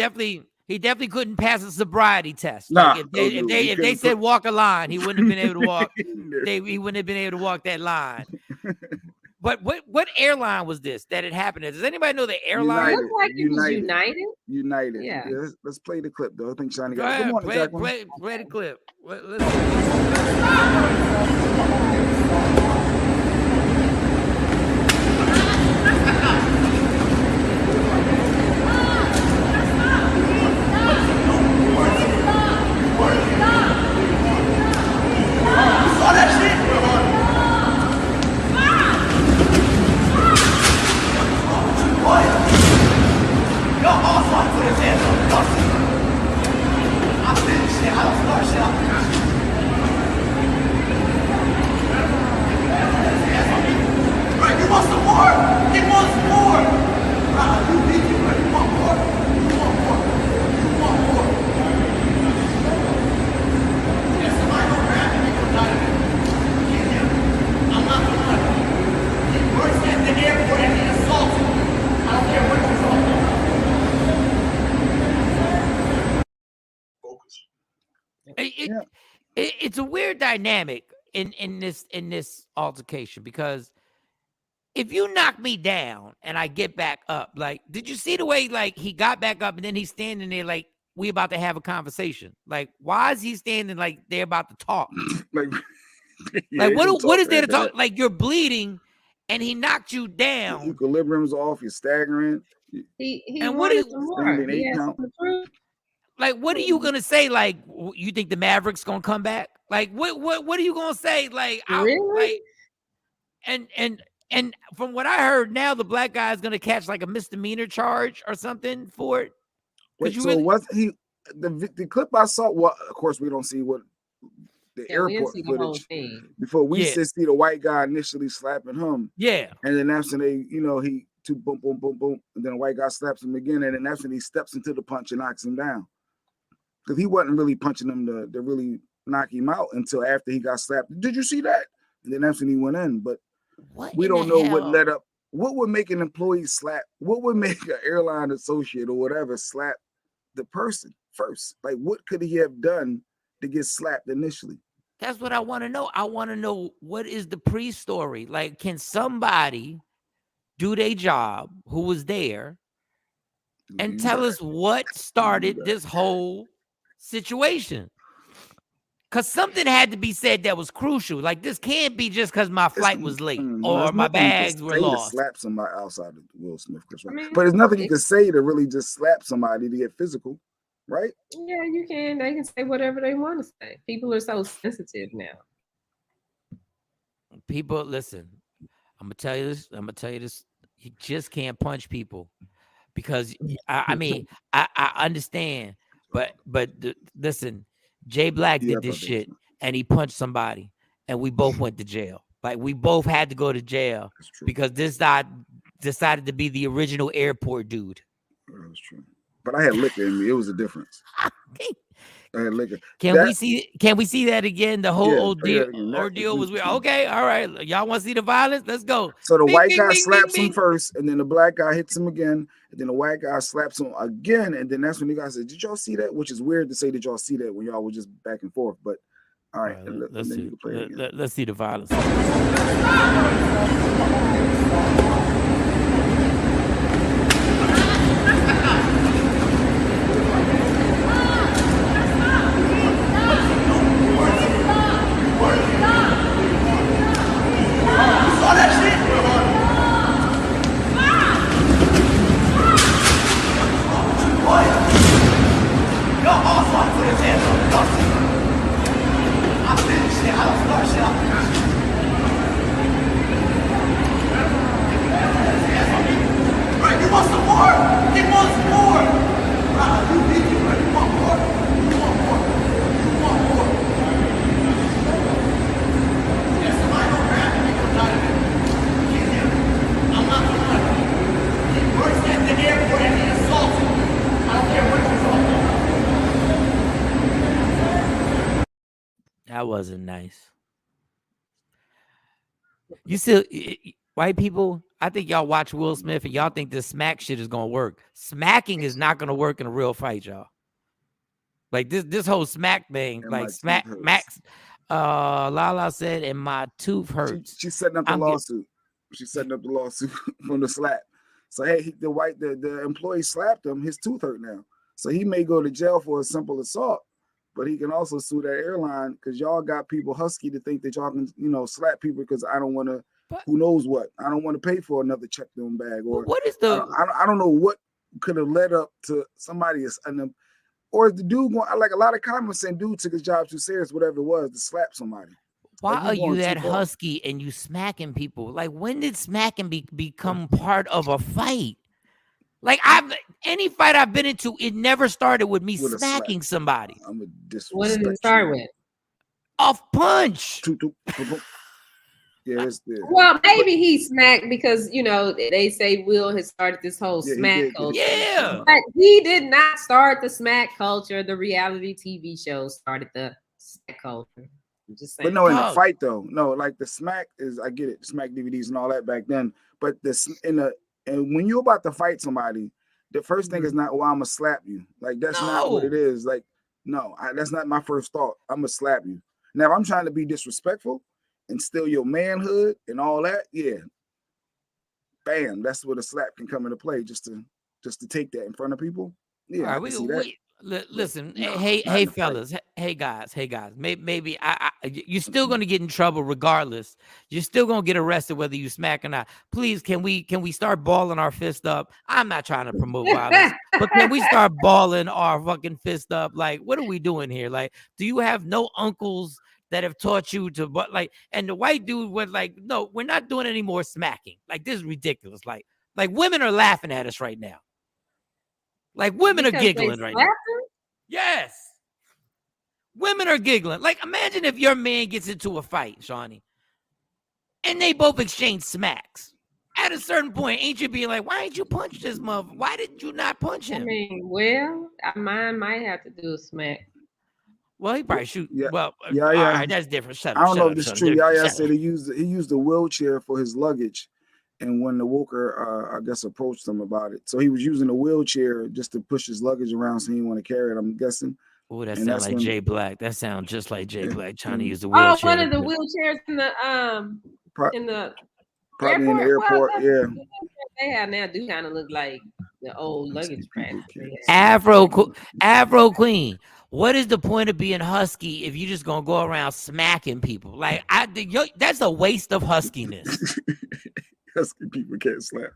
definitely couldn't pass a sobriety test. Nah, like if they said walk a line, he wouldn't have been able to walk. He wouldn't have been able to walk that line. But what airline was this that it happened at? Does anybody know the airline? It looked like it was United. United. Yeah. Let's play the clip though. I think Shawnee Go got ahead, it. Good morning, play the clip. Let's It's a weird dynamic in this altercation, because if you knock me down and I get back up, like, did you see the way like he got back up and then he's standing there like we about to have a conversation? Like, why is he standing like they're about to talk? Like what is there to talk? Like, you're bleeding and he knocked you down. Your equilibrium's off. You're staggering. And what is more? Like, what are you gonna say? Like, you think the Mavericks gonna come back? Like, what are you gonna say? Like, really? And from what I heard, now the black guy is gonna catch like a misdemeanor charge or something for it. Wait, so wasn't he the clip I saw? Well, of course we don't see what the airport footage before we see the white guy initially slapping him. Yeah, and then after they, he boom, boom, boom, boom, and then the white guy slaps him again, and then after he steps into the punch and knocks him down. Because he wasn't really punching him to really knock him out until after he got slapped. Did you see that? And then that's when he went in. But we don't know what led up. What would make an employee slap? What would make an airline associate or whatever slap the person first? Like, what could he have done to get slapped initially? That's what I want to know. I want to know, what is the pre-story? Like, can somebody do their job who was there and tell us what started this whole situation? Because something had to be said that was crucial. Like, this can't be just because my flight was late or my bags were lost. To slap somebody outside of Will Smith, but there's nothing you can say to really just slap somebody to get physical, right? Yeah, you can. They can say whatever they want to say. People are so sensitive now. People, listen. I'm gonna tell you this. You just can't punch people, because I mean I understand. But listen, Jay Black did this shit and he punched somebody and we both went to jail. Like, we both had to go to jail because this guy decided to be the original airport dude. That's true. But I had liquor in me. It was a difference. I had liquor. Can we see that again? The whole ordeal was weird. Okay, all right. Y'all want to see the violence? Let's go. So the white guy slaps him first, and then the black guy hits him again, and then the white guy slaps him again, and then that's when the guy said, "Did y'all see that?" Which is weird to say, "Did y'all see that?" when y'all were just back and forth. But all right, let's see the violence. That wasn't nice. You still white people, I think y'all watch Will Smith and y'all think this smack shit is gonna work. Smacking is not gonna work in a real fight, y'all. Like this whole smack thing, And like smack Max. Lala said, and my tooth hurts. She's setting up the lawsuit. She's setting up the lawsuit from the slap. So hey, the employee slapped him. His tooth hurt now, so he may go to jail for a simple assault. But he can also sue that airline because y'all got people husky to think that y'all can, slap people because I don't want to. Who knows what? I don't want to pay for another check down bag. Or what is the? I don't know what could have led up to somebody or is the dude going? Like a lot of comments saying, dude took his job too serious, whatever it was, to slap somebody. Why are you that husky and you smacking people? Like, when did smacking become part of a fight? Like, any fight I've been into, it never started with me smacking somebody. I'm a disrespect. What did it start with? A punch. Yeah, well, maybe he smacked because they say Will has started this whole smack culture. Yeah, but he did not start the smack culture. The reality TV show started the smack culture. I'm just saying. But no, in a fight though, no, like the smack is, I get it, smack DVDs and all that back then. But and when you're about to fight somebody, the first thing is not, well, I'm gonna slap you. Like that's not what it is. Like no, that's not my first thought. I'm gonna slap you. Now, if I'm trying to be disrespectful and steal your manhood and all that, yeah, bam, that's where the slap can come into play. Just to take that in front of people. Yeah, I can see that. Listen, hey fellas, hey guys, maybe you're still gonna get in trouble regardless. You're still gonna get arrested whether you smack or not. Please, can we start balling our fist up? I'm not trying to promote violence, but can we start balling our fucking fist up? Like, what are we doing here? Like, do you have no uncles that have taught you to? But like, and the white dude was like, no, we're not doing any more smacking. Like, this is ridiculous. Like women are laughing at us right now. Like, women are giggling right now. Yes. Women are giggling. Like, imagine if your man gets into a fight, Shawnee, and they both exchange smacks. At a certain point, ain't you being like, why didn't you punch this mother? Why did you not punch him? I mean, well, mine might have to do a smack. Well, he probably shoot. Yeah. Well, yeah. All right, that's different. I don't know if this is true. Yaya said he used a wheelchair for his luggage. And when the Walker, I guess, approached him about it, so he was using a wheelchair just to push his luggage around, so he didn't want to carry it. I'm guessing. Oh, that sounds like Jay Black. That sounds just like Jay Black trying to use the wheelchair. Oh, one of the wheelchairs in the probably in the airport. Well, yeah, they have now do kind of look like the old luggage crack. Afro Queen. What is the point of being husky if you're just gonna go around smacking people? Like, that's a waste of huskiness. Husky people can't slap.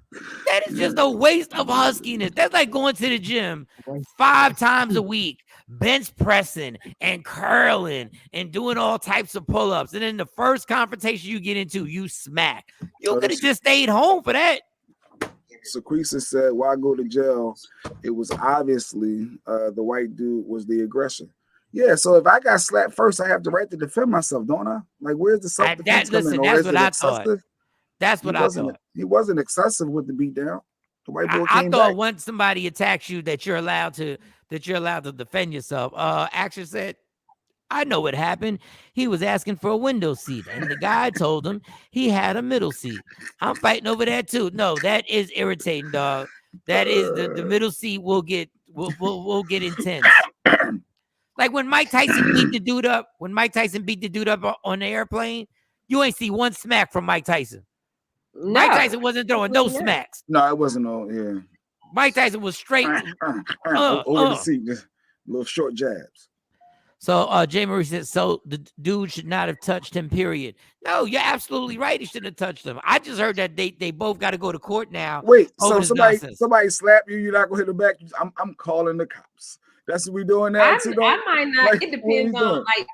That is just a waste of huskiness. That's like going to the gym 5 times a week, bench pressing and curling and doing all types of pull-ups. And then the first confrontation you get into, you smack. You could have just stayed home for that. So Quisa said, why go to jail? It was obviously the white dude was the aggressor. Yeah, so if I got slapped first, I have the right to defend myself, don't I? Like, where's the self-defense coming? That's what I thought. That's what I thought. He wasn't excessive with the beatdown. The white boy I came thought back. Once somebody attacks you, that you're allowed to defend yourself. Action said, I know what happened. He was asking for a window seat, and the guy told him he had a middle seat. I'm fighting over that too. No, that is irritating, dog. That is the middle seat will get intense. Like when Mike Tyson beat the dude up. When Mike Tyson beat the dude up on the airplane, you ain't see one smack from Mike Tyson. No. Mike Tyson wasn't throwing no smacks. No, it wasn't no, yeah. Mike Tyson was straight over the seat, just little short jabs. So Jay Marie said, so the dude should not have touched him, period. No, you're absolutely right. He shouldn't have touched him. I just heard that they both got to go to court now. Wait, so somebody slap you, you're not gonna hit him back. I'm calling the cops. That's what we doing now. I might not. Like, it depends on like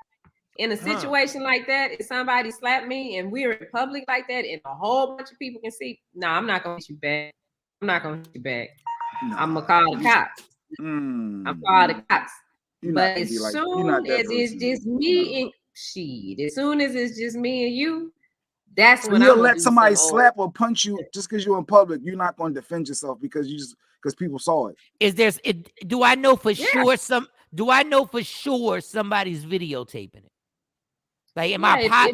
in a situation like that, if somebody slapped me and we're in public like that and a whole bunch of people can see, I'm not gonna hit you back. I'm not gonna hit you back. No. I'm gonna call the cops. I'm call the cops. But as soon as it's just me and as soon as it's just me and you, that's when you'll let somebody slap or punch you just because you're in public. You're not going to defend yourself because people saw it. Do I know for sure somebody's videotaping it? Like, am I pot?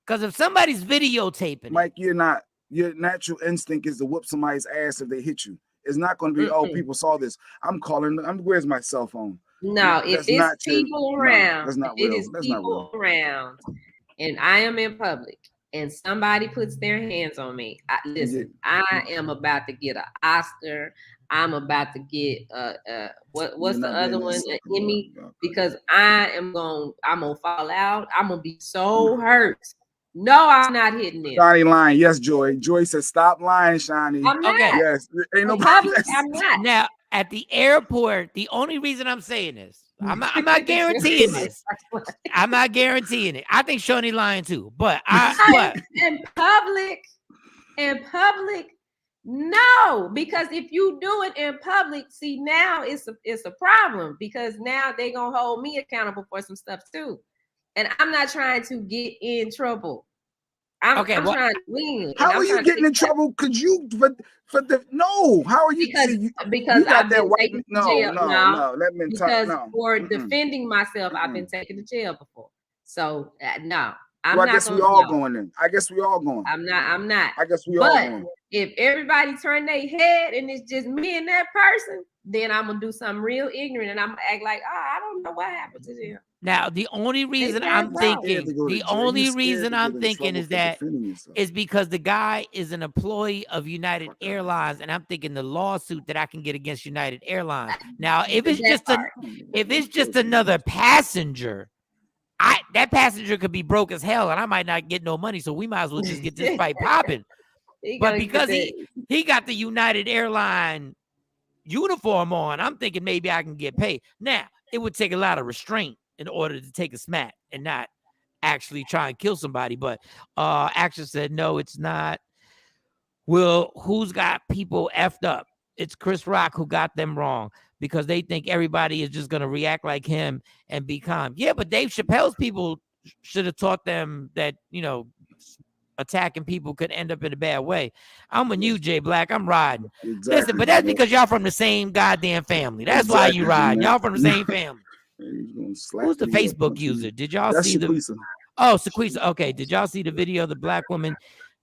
Because if somebody's videotaping, Mike, your natural instinct is to whoop somebody's ass if they hit you. It's not going to be, oh, people saw this. Where's my cell phone? No, if it's people around, that's not if real. it is people around, and I am in public, and somebody puts their hands on me, listen, I am about to get an Oscar. I'm about to get what's the other one? An Emmy, because I'm gonna fall out. I'm gonna be so hurt. No, I'm not hitting it. Shani lying. Yes, Joy. Joy said, stop lying, Shani. I'm not. Okay. Yes. Ain't no public. I'm not. Now, at the airport, the only reason I'm saying this, I'm not guaranteeing this. I'm not guaranteeing it. I think Shani lying too. But in public, no, because if you do it in public, see, now it's a problem, because now they're gonna hold me accountable for some stuff too. And I'm not trying to get in trouble. I'm trying to win. How are you getting in trouble? Could you how are you? Because I've been taken to jail. Because for defending myself, I've been taken to jail before. So no. I guess we all going in. I guess we all going. I'm not. I guess we all going. If everybody turn their head and it's just me and that person, then I'm gonna do something real ignorant and I'm gonna act like, I don't know what happened to them. Now, the only reason I'm thinking is that is because the guy is an employee of United Airlines, and I'm thinking the lawsuit that I can get against United Airlines. Now, if it's just another passenger, that passenger could be broke as hell, and I might not get no money. So we might as well just get this fight popping. But because he got the United Airline uniform on, I'm thinking maybe I can get paid. Now, it would take a lot of restraint in order to take a smack and not actually try and kill somebody. But Action said, no, it's not. Well, who's got people effed up? It's Chris Rock who got them wrong, because they think everybody is just going to react like him and be calm. Yeah, but Dave Chappelle's people should have taught them that, attacking people could end up in a bad way. I'm with you, Jay Black. I'm riding. Exactly. Listen, but that's because y'all from the same goddamn family. That's why you ride. Y'all from the same family. Who's the Facebook user? Did y'all see Sequisa. Okay. Did y'all see the video of the black woman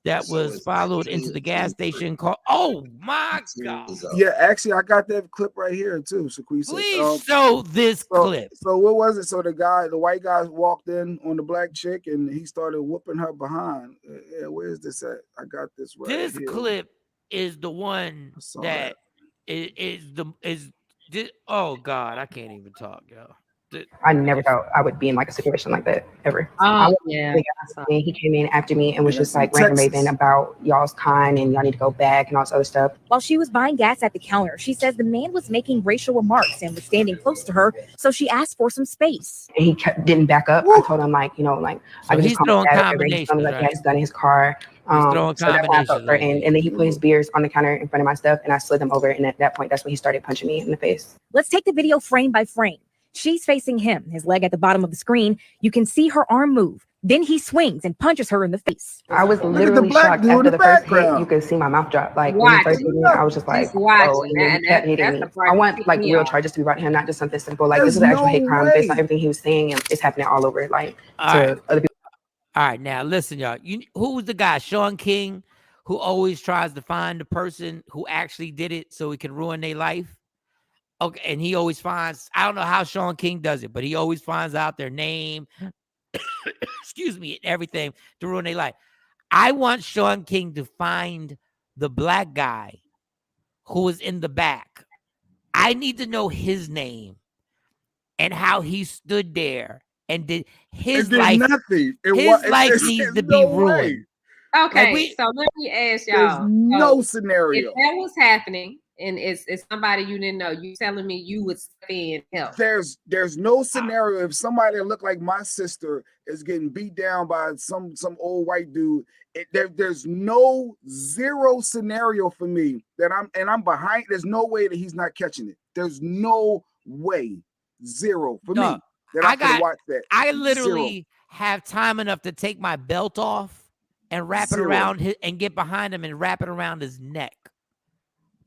that was followed into the gas station called? Oh my God. Yeah, actually, I got that clip right here too, Sequisa. Please show this clip. So what was it? So the white guy walked in on the black chick and he started whooping her behind. Yeah, where's this at? I got this right here. This clip is the one that is oh God, I can't even talk, yo. I never thought I would be in like a situation like that ever. Oh, yeah. He came in after me and was just like ranting raving about y'all's kind and y'all need to go back and all this other stuff. While she was buying gas at the counter, she says the man was making racial remarks and was standing close to her, so she asked for some space. And he didn't back up. I told him I he's throwing combinations. He had his gun in his car. So and then he put his beers on the counter in front of my stuff, and I slid them over. And at that point, that's when he started punching me in the face. Let's take the video frame by frame. She's facing him, his leg at the bottom of the screen. You can see her arm move. Then he swings and punches her in the face. I was literally shocked after the first hit. You could see my mouth drop. Like when he first hit me, I was just like, oh, and then he kept hitting me. I want like real charges to be brought to him, not just something simple. Like this is an actual hate crime based on everything he was saying, and it's happening all over. Like to other people. All right, now listen, y'all. Who was the guy, Shawn King, who always tries to find the person who actually did it so he can ruin their life? Okay, and he always finds, I don't know how Shawn King does it, but he always finds out their name, excuse me, everything to ruin their life. I want Shawn King to find the black guy who was in the back. I need to know his name and how he stood there and did his life. Nothing. His life needs to be ruined. Okay, so let me ask y'all. There's no scenario. If that was happening, and it's somebody you didn't know, you telling me you would step in and help. There's no scenario if somebody that looked like my sister is getting beat down by some old white dude. There's zero scenario for me that I'm behind. There's no way that he's not catching it. There's no way. Zero for me that I can watch that. I literally have time enough to take my belt off and wrap it around and get behind him and wrap it around his neck.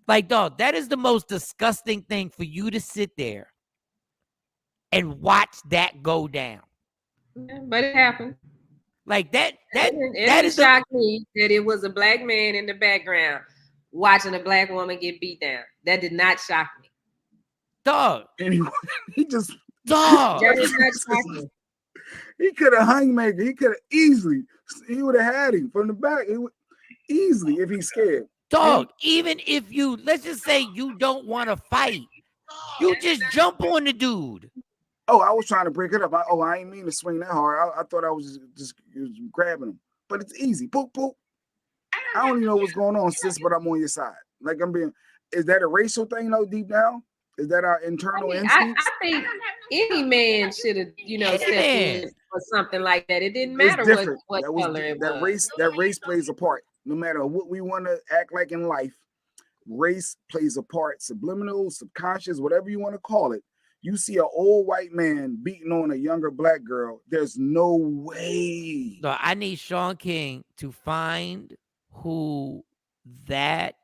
Like, dog, that is the most disgusting thing for you to sit there and watch that go down. Yeah, but it happened. Like that it shocked me that it was a black man in the background watching a black woman get beat down. That did not shock me. Dog. Anyway, he just dog. That did not shock me. He could have hung Maker. He could have easily. He would have had him from the back. He would easily if he's scared. Dog. Even if you, let's just say you don't want to fight, you just jump on the dude. Oh, I was trying to break it up. I ain't mean to swing that hard. I thought I was just grabbing him. But it's easy. Boop, boop. I don't even know what's going on, sis, but I'm on your side. Like is that a racial thing though, deep down? Is that our internal instincts? I think any man should have, stepped in or something like that. It didn't matter what color it was. That race plays a part. No matter what we want to act like in life, race plays a part. Subliminal, subconscious, whatever you want to call it. You see an old white man beating on a younger black girl. There's no way. So I need Shawn King to find who that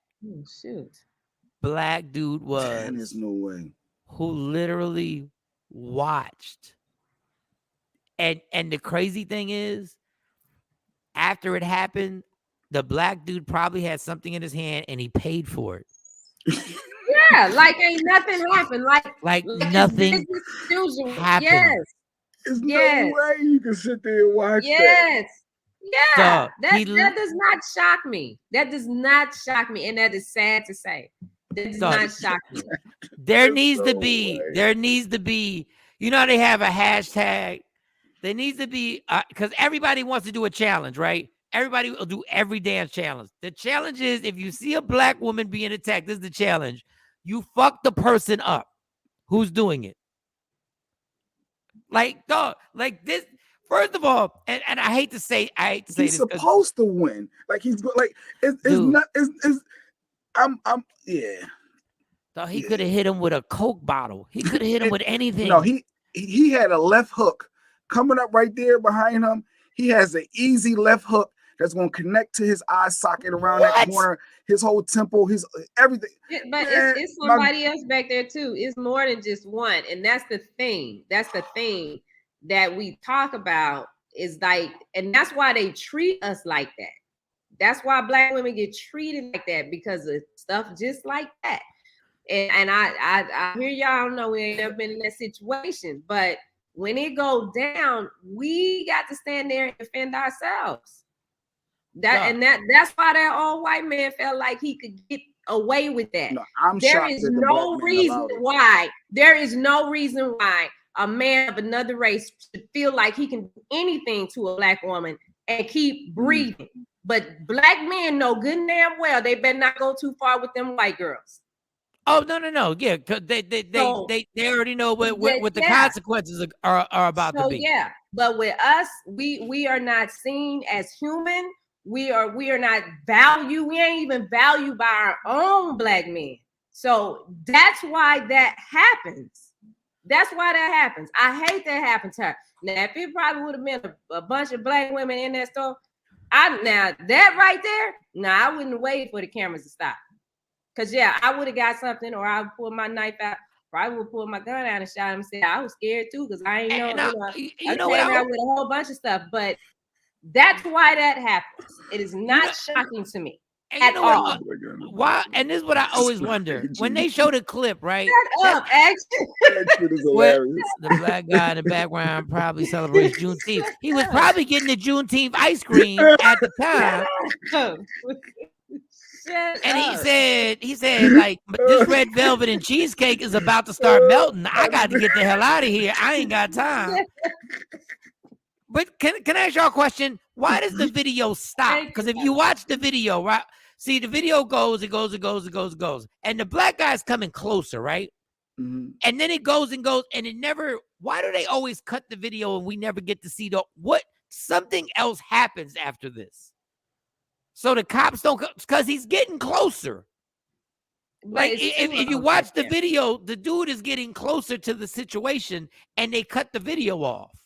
black dude was. Man, there's no way. Who literally watched. And the crazy thing is, after it happened, the black dude probably had something in his hand and he paid for it. Yeah, like ain't nothing happened. Like nothing happened. Yes. There's no way you can sit there and watch that. Yeah. Dog, that does not shock me. That does not shock me. And that is sad to say. That does not shock me. There needs to be, you know, they have a hashtag. There needs to be, because everybody wants to do a challenge, right? Everybody will do every damn challenge. The challenge is if you see a black woman being attacked, this is the challenge. You fuck the person up who's doing it. Like, dog, like this. First of all, and I hate to say he's this. Supposed to win. Like he's like it's not. I'm yeah. So he could have hit him with a Coke bottle. He could have hit him with anything. No, he had a left hook coming up right there behind him. He has an easy left hook that's going to connect to his eye socket around that corner, his whole temple, his everything. But it's somebody else back there too. It's more than just one. And that's the thing. That's the thing that we talk about is like, and that's why they treat us like that. That's why black women get treated like that because of stuff just like that. And I hear y'all know we ain't never been in that situation, but when it goes down, we got to stand there and defend ourselves. That's why that old white man felt like he could get away with that. No, there is no reason why. There is no reason why a man of another race should feel like he can do anything to a black woman and keep breathing. But black men know good and damn well they better not go too far with them white girls. Oh no, yeah, because they already know what the consequences are about to be. Yeah, but with us, we are not seen as human. We are not valued. We ain't even valued by our own black men. So that's why that happens. That's why that happens. I hate that happened to her. Now, if it probably would have been a bunch of black women in that store, that right there, I wouldn't wait for the cameras to stop. Because, I would have got something, or I would pull my knife out, or I would pull my gun out and shot him and say, I was scared too, because I ain't know. I came out with a whole bunch of stuff, but that's why that happens. It is not shocking to me at all. Why? And this is what I always wonder. When they show the clip, right? Shut up, action. The black guy in the background probably celebrates Juneteenth. He was probably getting the Juneteenth ice cream at the time. He said, like, this red velvet and cheesecake is about to start melting. I got to get the hell out of here. I ain't got time. But can I ask y'all a question? Why does the video stop? Because if you watch the video, right? See, the video goes, it goes. And the black guy's coming closer, right? Mm-hmm. And then it goes, and it never, why do they always cut the video and we never get to see something else happens after this? So the cops don't, because he's getting closer. Like if you watch the video, the dude is getting closer to the situation and they cut the video off.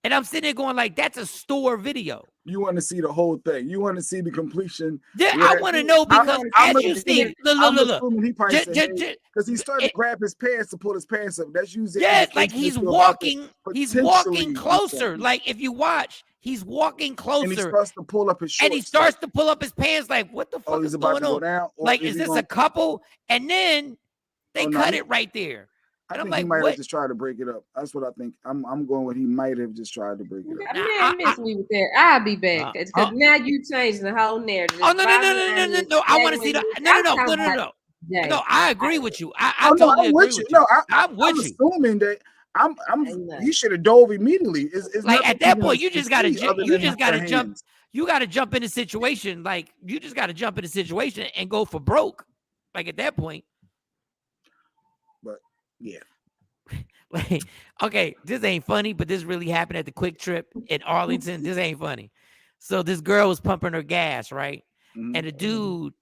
And I'm sitting there going like, that's a store video. You want to see the whole thing. You want to see the completion. Yeah, I want to know because as you see, look. Because he started to grab his pants to pull his pants up. That's usually like he's walking closer. Like if you watch, He's walking closer. And he starts to pull up his shorts. And he starts to pull up his pants like, what the fuck is going on? Down, like, is this a couple? And then they cut it right there. And I think he might have just tried to break it up. That's what I think. I'm going with he might have just tried to break it up. Man, miss me with that. I'll be back. Because now you changed the whole narrative. Oh, no. I want to see the No, I agree with you. I totally agree with you. No, I'm with you. Assuming that you should have dove immediately. It's like at that point, you just gotta jump. You gotta jump in a situation. Like you just gotta jump in a situation and go for broke. Like at that point. But yeah. Like, okay, this ain't funny, but this really happened at the Quick Trip in Arlington. This ain't funny. So this girl was pumping her gas, right? Mm-hmm. And a dude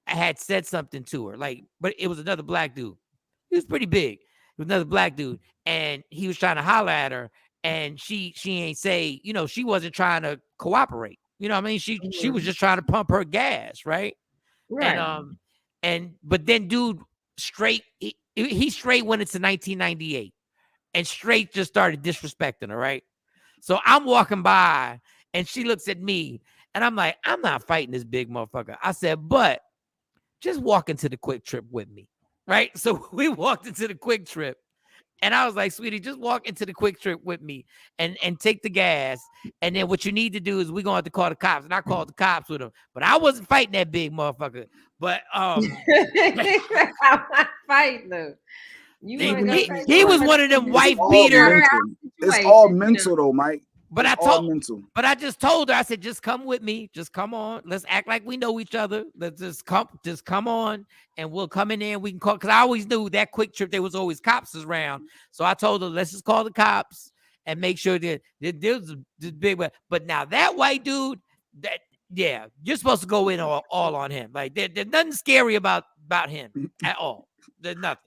had said something to her, like, but it was another black dude. He was pretty big. It was another black dude, and he was trying to holler at her, and she ain't say, she wasn't trying to cooperate. You know what I mean? She was just trying to pump her gas, right? Right. But then dude he straight went into 1998 and straight just started disrespecting her, right? So I'm walking by and she looks at me and I'm like, I'm not fighting this big motherfucker. I said, but just walk into the Quick Trip with me, right? So we walked into the Quick Trip and I was like, sweetie, just walk into the Quick Trip with me and take the gas. And then what you need to do is we're going to have to call the cops. And I called the cops with him. But I wasn't fighting that big motherfucker. But I'm not fighting them. He was one of them wife beater. It's all mental though, Mike. But I just told her, I said, just come with me. Just come on. Let's act like we know each other. Let's just come on and we'll come in there and we can call. Because I always knew that Quick Trip, there was always cops around. So I told her, let's just call the cops and make sure that there's this big one. But now that white dude, you're supposed to go in all on him. Like there's nothing scary about him at all. There's nothing.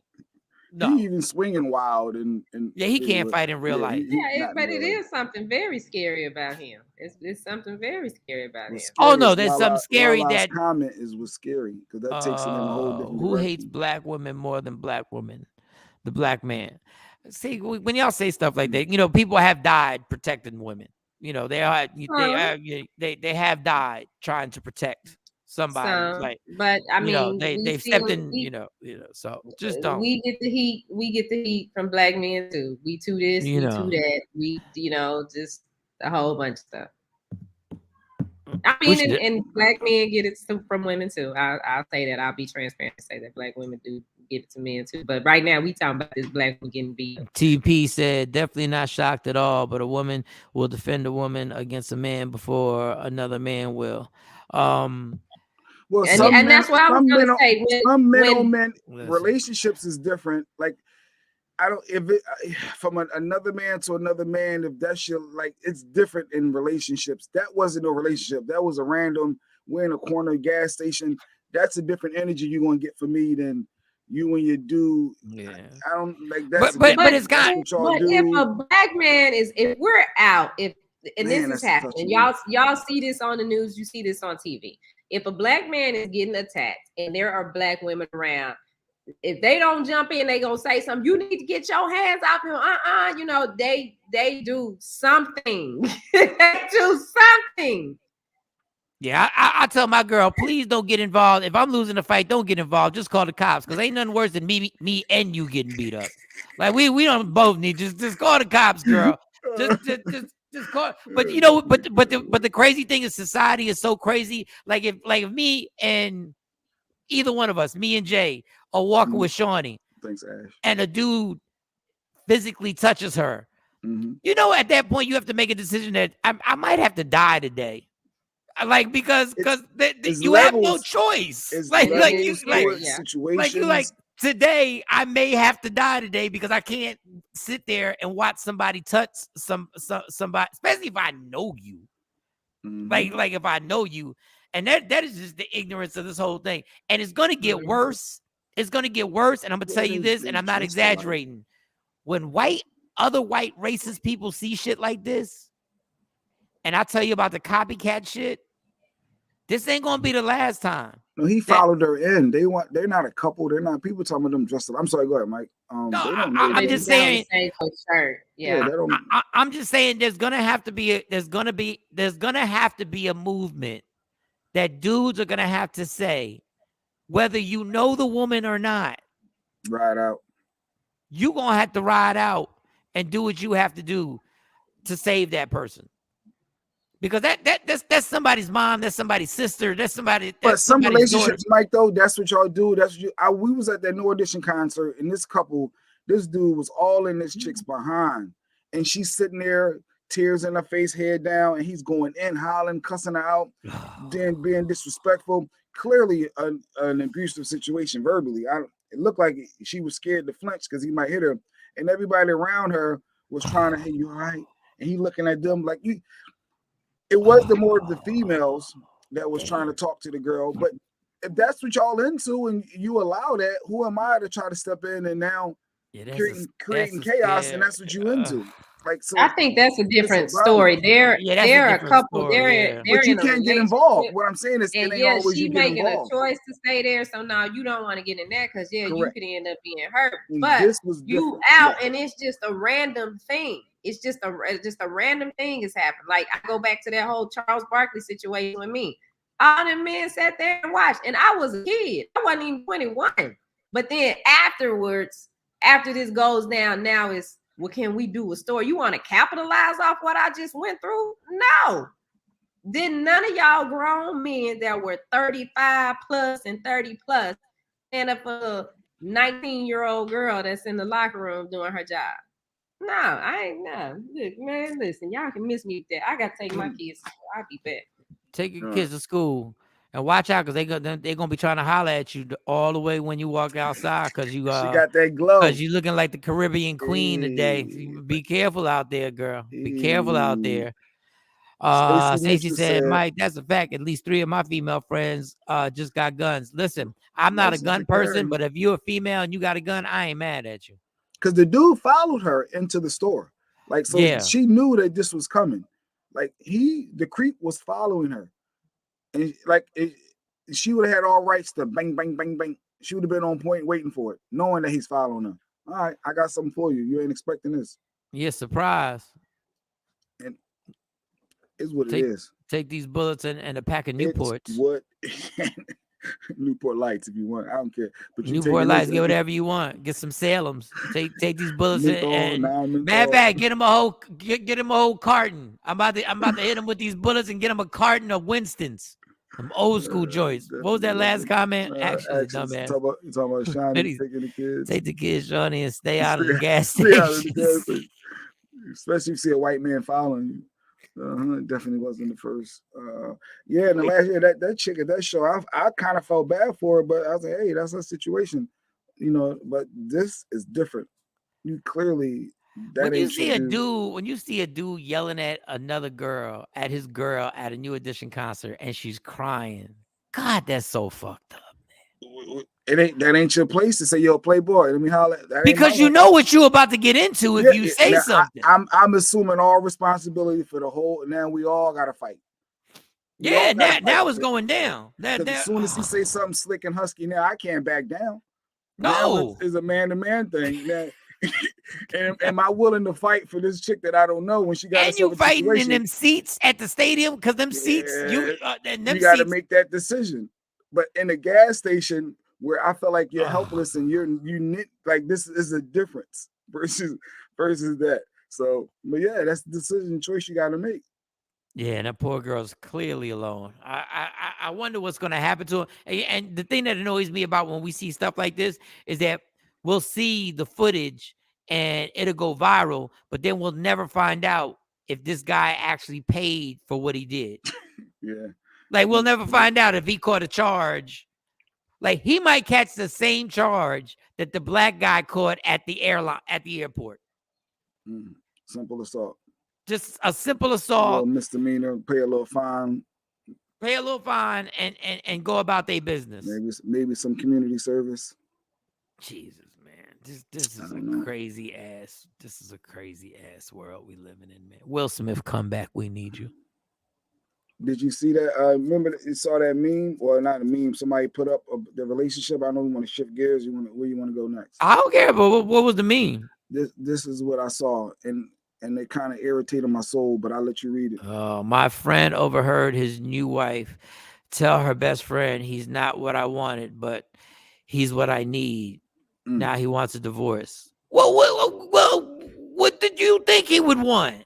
No. He even swinging wild and he can't fight in real life. But it is something very scary about him. It's something very scary about him. Oh no, there's something scary. That comment was scary because that takes him in a whole different who hates black women more than black women? The black man. See, when y'all say stuff like that, people have died protecting women. They have died trying to protect somebody. But I mean, they've stepped in. So just don't. We get the heat. We get the heat from black men too. We too this. We too that. We just a whole bunch of stuff. I mean, and black men get it from women too. I'll say that. I'll be transparent and say that black women do get it to men too. But right now we talking about this black woman getting beat. TP said, definitely not shocked at all, but a woman will defend a woman against a man before another man will. Well, and that's what I was going to say. Some men relationships is different. Like, I don't, if it from another man to another man, if that's your, like, it's different in relationships. That wasn't a relationship. That was a random, we're in a corner gas station. That's a different energy you're going to get from me than you and your dude. Yeah. I don't like that. But it's got. But if a black man if we're out, and this is happening, y'all see this on the news, you see this on TV. If a black man is getting attacked and there are black women around, if they don't jump in, they gonna say something. You need to get your hands off him. They do something. They do something. Yeah, I tell my girl, please don't get involved. If I'm losing a fight, don't get involved. Just call the cops, because ain't nothing worse than me and you getting beat up. Like we don't both need just call the cops, girl. Just call. But but the crazy thing is society is so crazy. Like if me and either one of us, me and Jay, are walking with Shawnee, thanks, Ash, and a dude physically touches her, at that point you have to make a decision that I might have to die today. Like because you have no choice. Like today I may have to die today because I can't sit there and watch somebody touch somebody, especially if I know you. Like if I know you, and that is just the ignorance of this whole thing. And it's gonna get worse. It's gonna get worse. And I'm gonna tell you this, and I'm not exaggerating. When other white racist people see shit like this, and I tell you about the copycat shit, this ain't gonna be the last time. No, he followed her in. They're not a couple. They're not people talking about them dressed up. I'm sorry, go ahead, Mike. No, I'm just saying. Yeah, I'm just saying. There's gonna have to be a movement that dudes are gonna have to say, whether you know the woman or not, ride out. You gonna have to ride out and do what you have to do to save that person. Because that's somebody's mom, that's somebody's sister, that's somebody. But some relationships, Mike, though, that's what y'all do. That's what we was at that New Edition concert, and this dude was all in this chick's behind, and she's sitting there, tears in her face, head down, and he's going in, hollering, cussing her out, then being disrespectful. Clearly, an abusive situation verbally. It looked like she was scared to flinch because he might hit her, and everybody around her was trying to, hey, you all right? And he looking at them like you. It was more of the females that was trying to talk to the girl, but if that's what y'all into and you allow that, who am I to try to step in and now creating chaos? And that's what you into. Like, so I think that's a different story. They're a couple. But you can't get involved. What I'm saying is, and it ain't always you get making involved. a choice to stay there. So now you don't want to get in that because you could end up being hurt. And but this was you out, and it's just a random thing. It's just a random thing is happening. Like I go back to that whole Charles Barkley situation with me. All them men sat there and watched, and I was a kid. I wasn't even 21. But then afterwards, after this goes down, now it's, well, can we do a story? You want to capitalize off what I just went through? No. Then none of y'all grown men that were 35 plus and 30 plus stand up for a 19-year-old girl that's in the locker room doing her job. No, I ain't. No. Look, man, listen, y'all can miss me with that. I got to take my kids. I'll be back. Take your kids to school. And watch out, because they're gonna be trying to holler at you all the way when you walk outside, because you she got that glow. Because you looking like the Caribbean queen today. Be careful out there, girl. Be careful out there. Stacey said, Mike, that's a fact. At least 3 of my female friends just got guns. Listen, I'm not a gun person, but if you're a female and you got a gun, I ain't mad at you. Because the dude followed her into the store. Like, so she knew that this was coming. Like, the creep was following her. And she would have had all rights to bang, bang, bang, bang. She would have been on point waiting for it, knowing that he's following her. All right, I got something for you. You ain't expecting this. Yeah, surprise. And it's what it is. Take these bullets and a pack of Newports. It's what Newport Lights, if you want. I don't care. But Newport Lights, get whatever you want. Get some Salems. Take these bullets and matter of fact, get him a whole carton. I'm about to hit him with these bullets and get him a carton of Winston's. Some old school joints. What was that last comment? Actually, dumbass. You talking about Shawnee taking the kids? Take the kids, Shawnee, and stay out of the gas station. Especially if you see a white man following you. It definitely wasn't the first. In the last year, that chick at that show, I kind of felt bad for her, but I was like, hey, that's her situation, But this is different. You clearly when you see a dude yelling at another girl at a New Edition concert and she's crying, God, that's so fucked up. That ain't your place to say, yo, playboy. Let me holler. Because you know what you're about to get into if you say something. I'm assuming all responsibility for the whole. Now we all got to fight. Now it's going down. As soon as he say something slick and husky, now I can't back down. No, it's a man-to-man thing. Now, and am I willing to fight for this chick that I don't know when she got? And you fighting in them seats at the stadium because them seats you got to make that decision. But in a gas station where I feel like you're helpless and you like this is a difference versus that. So, but that's the decision choice you got to make. Yeah, and that poor girl's clearly alone. I wonder what's going to happen to her. And the thing that annoys me about when we see stuff like this is that we'll see the footage and it'll go viral, but then we'll never find out if this guy actually paid for what he did. Yeah. Like, we'll never find out if he caught a charge. Like, he might catch the same charge that the black guy caught at the airport. Simple assault. Just a simple assault. A little misdemeanor, pay a little fine. And go about their business. Maybe some community service. Jesus, man. This is a crazy ass world we living in, man. Will Smith, come back. We need you. Did you see that? Remember you saw that meme, or not a meme? Somebody put up the relationship. I know you want to shift gears. Where you want to go next? I don't care, but what was the meme? This is what I saw, and it kind of irritated my soul. But I'll let you read it. My friend overheard his new wife tell her best friend he's not what I wanted, but he's what I need. Now he wants a divorce. Well, what did you think he would want?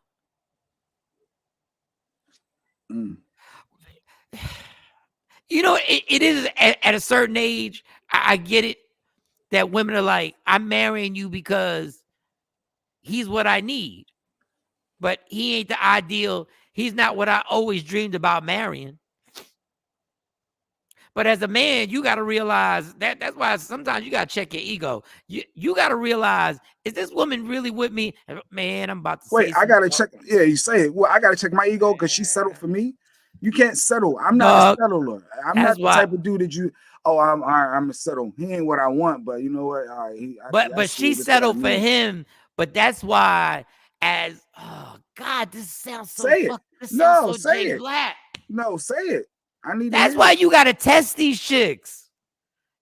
You know, it is at a certain age. I get it that women are like, I'm marrying you because he's what I need, but he ain't the ideal. He's not what I always dreamed about marrying. But as a man, you got to realize that's why sometimes you got to check your ego. You got to realize, is this woman really with me? Man, I'm about to wait. I got to check. Yeah, you say it. Well, I got to check my ego because she settled for me. You can't settle. I'm not a settler. I'm not the type of dude that you. Oh, I'm a settle. He ain't what I want, but you know what? All right. But she settled for him. But that's why, oh God, this sounds so. Say it. This no, so say Jay it. Black. No, say it. I need. That's why you got to test these chicks.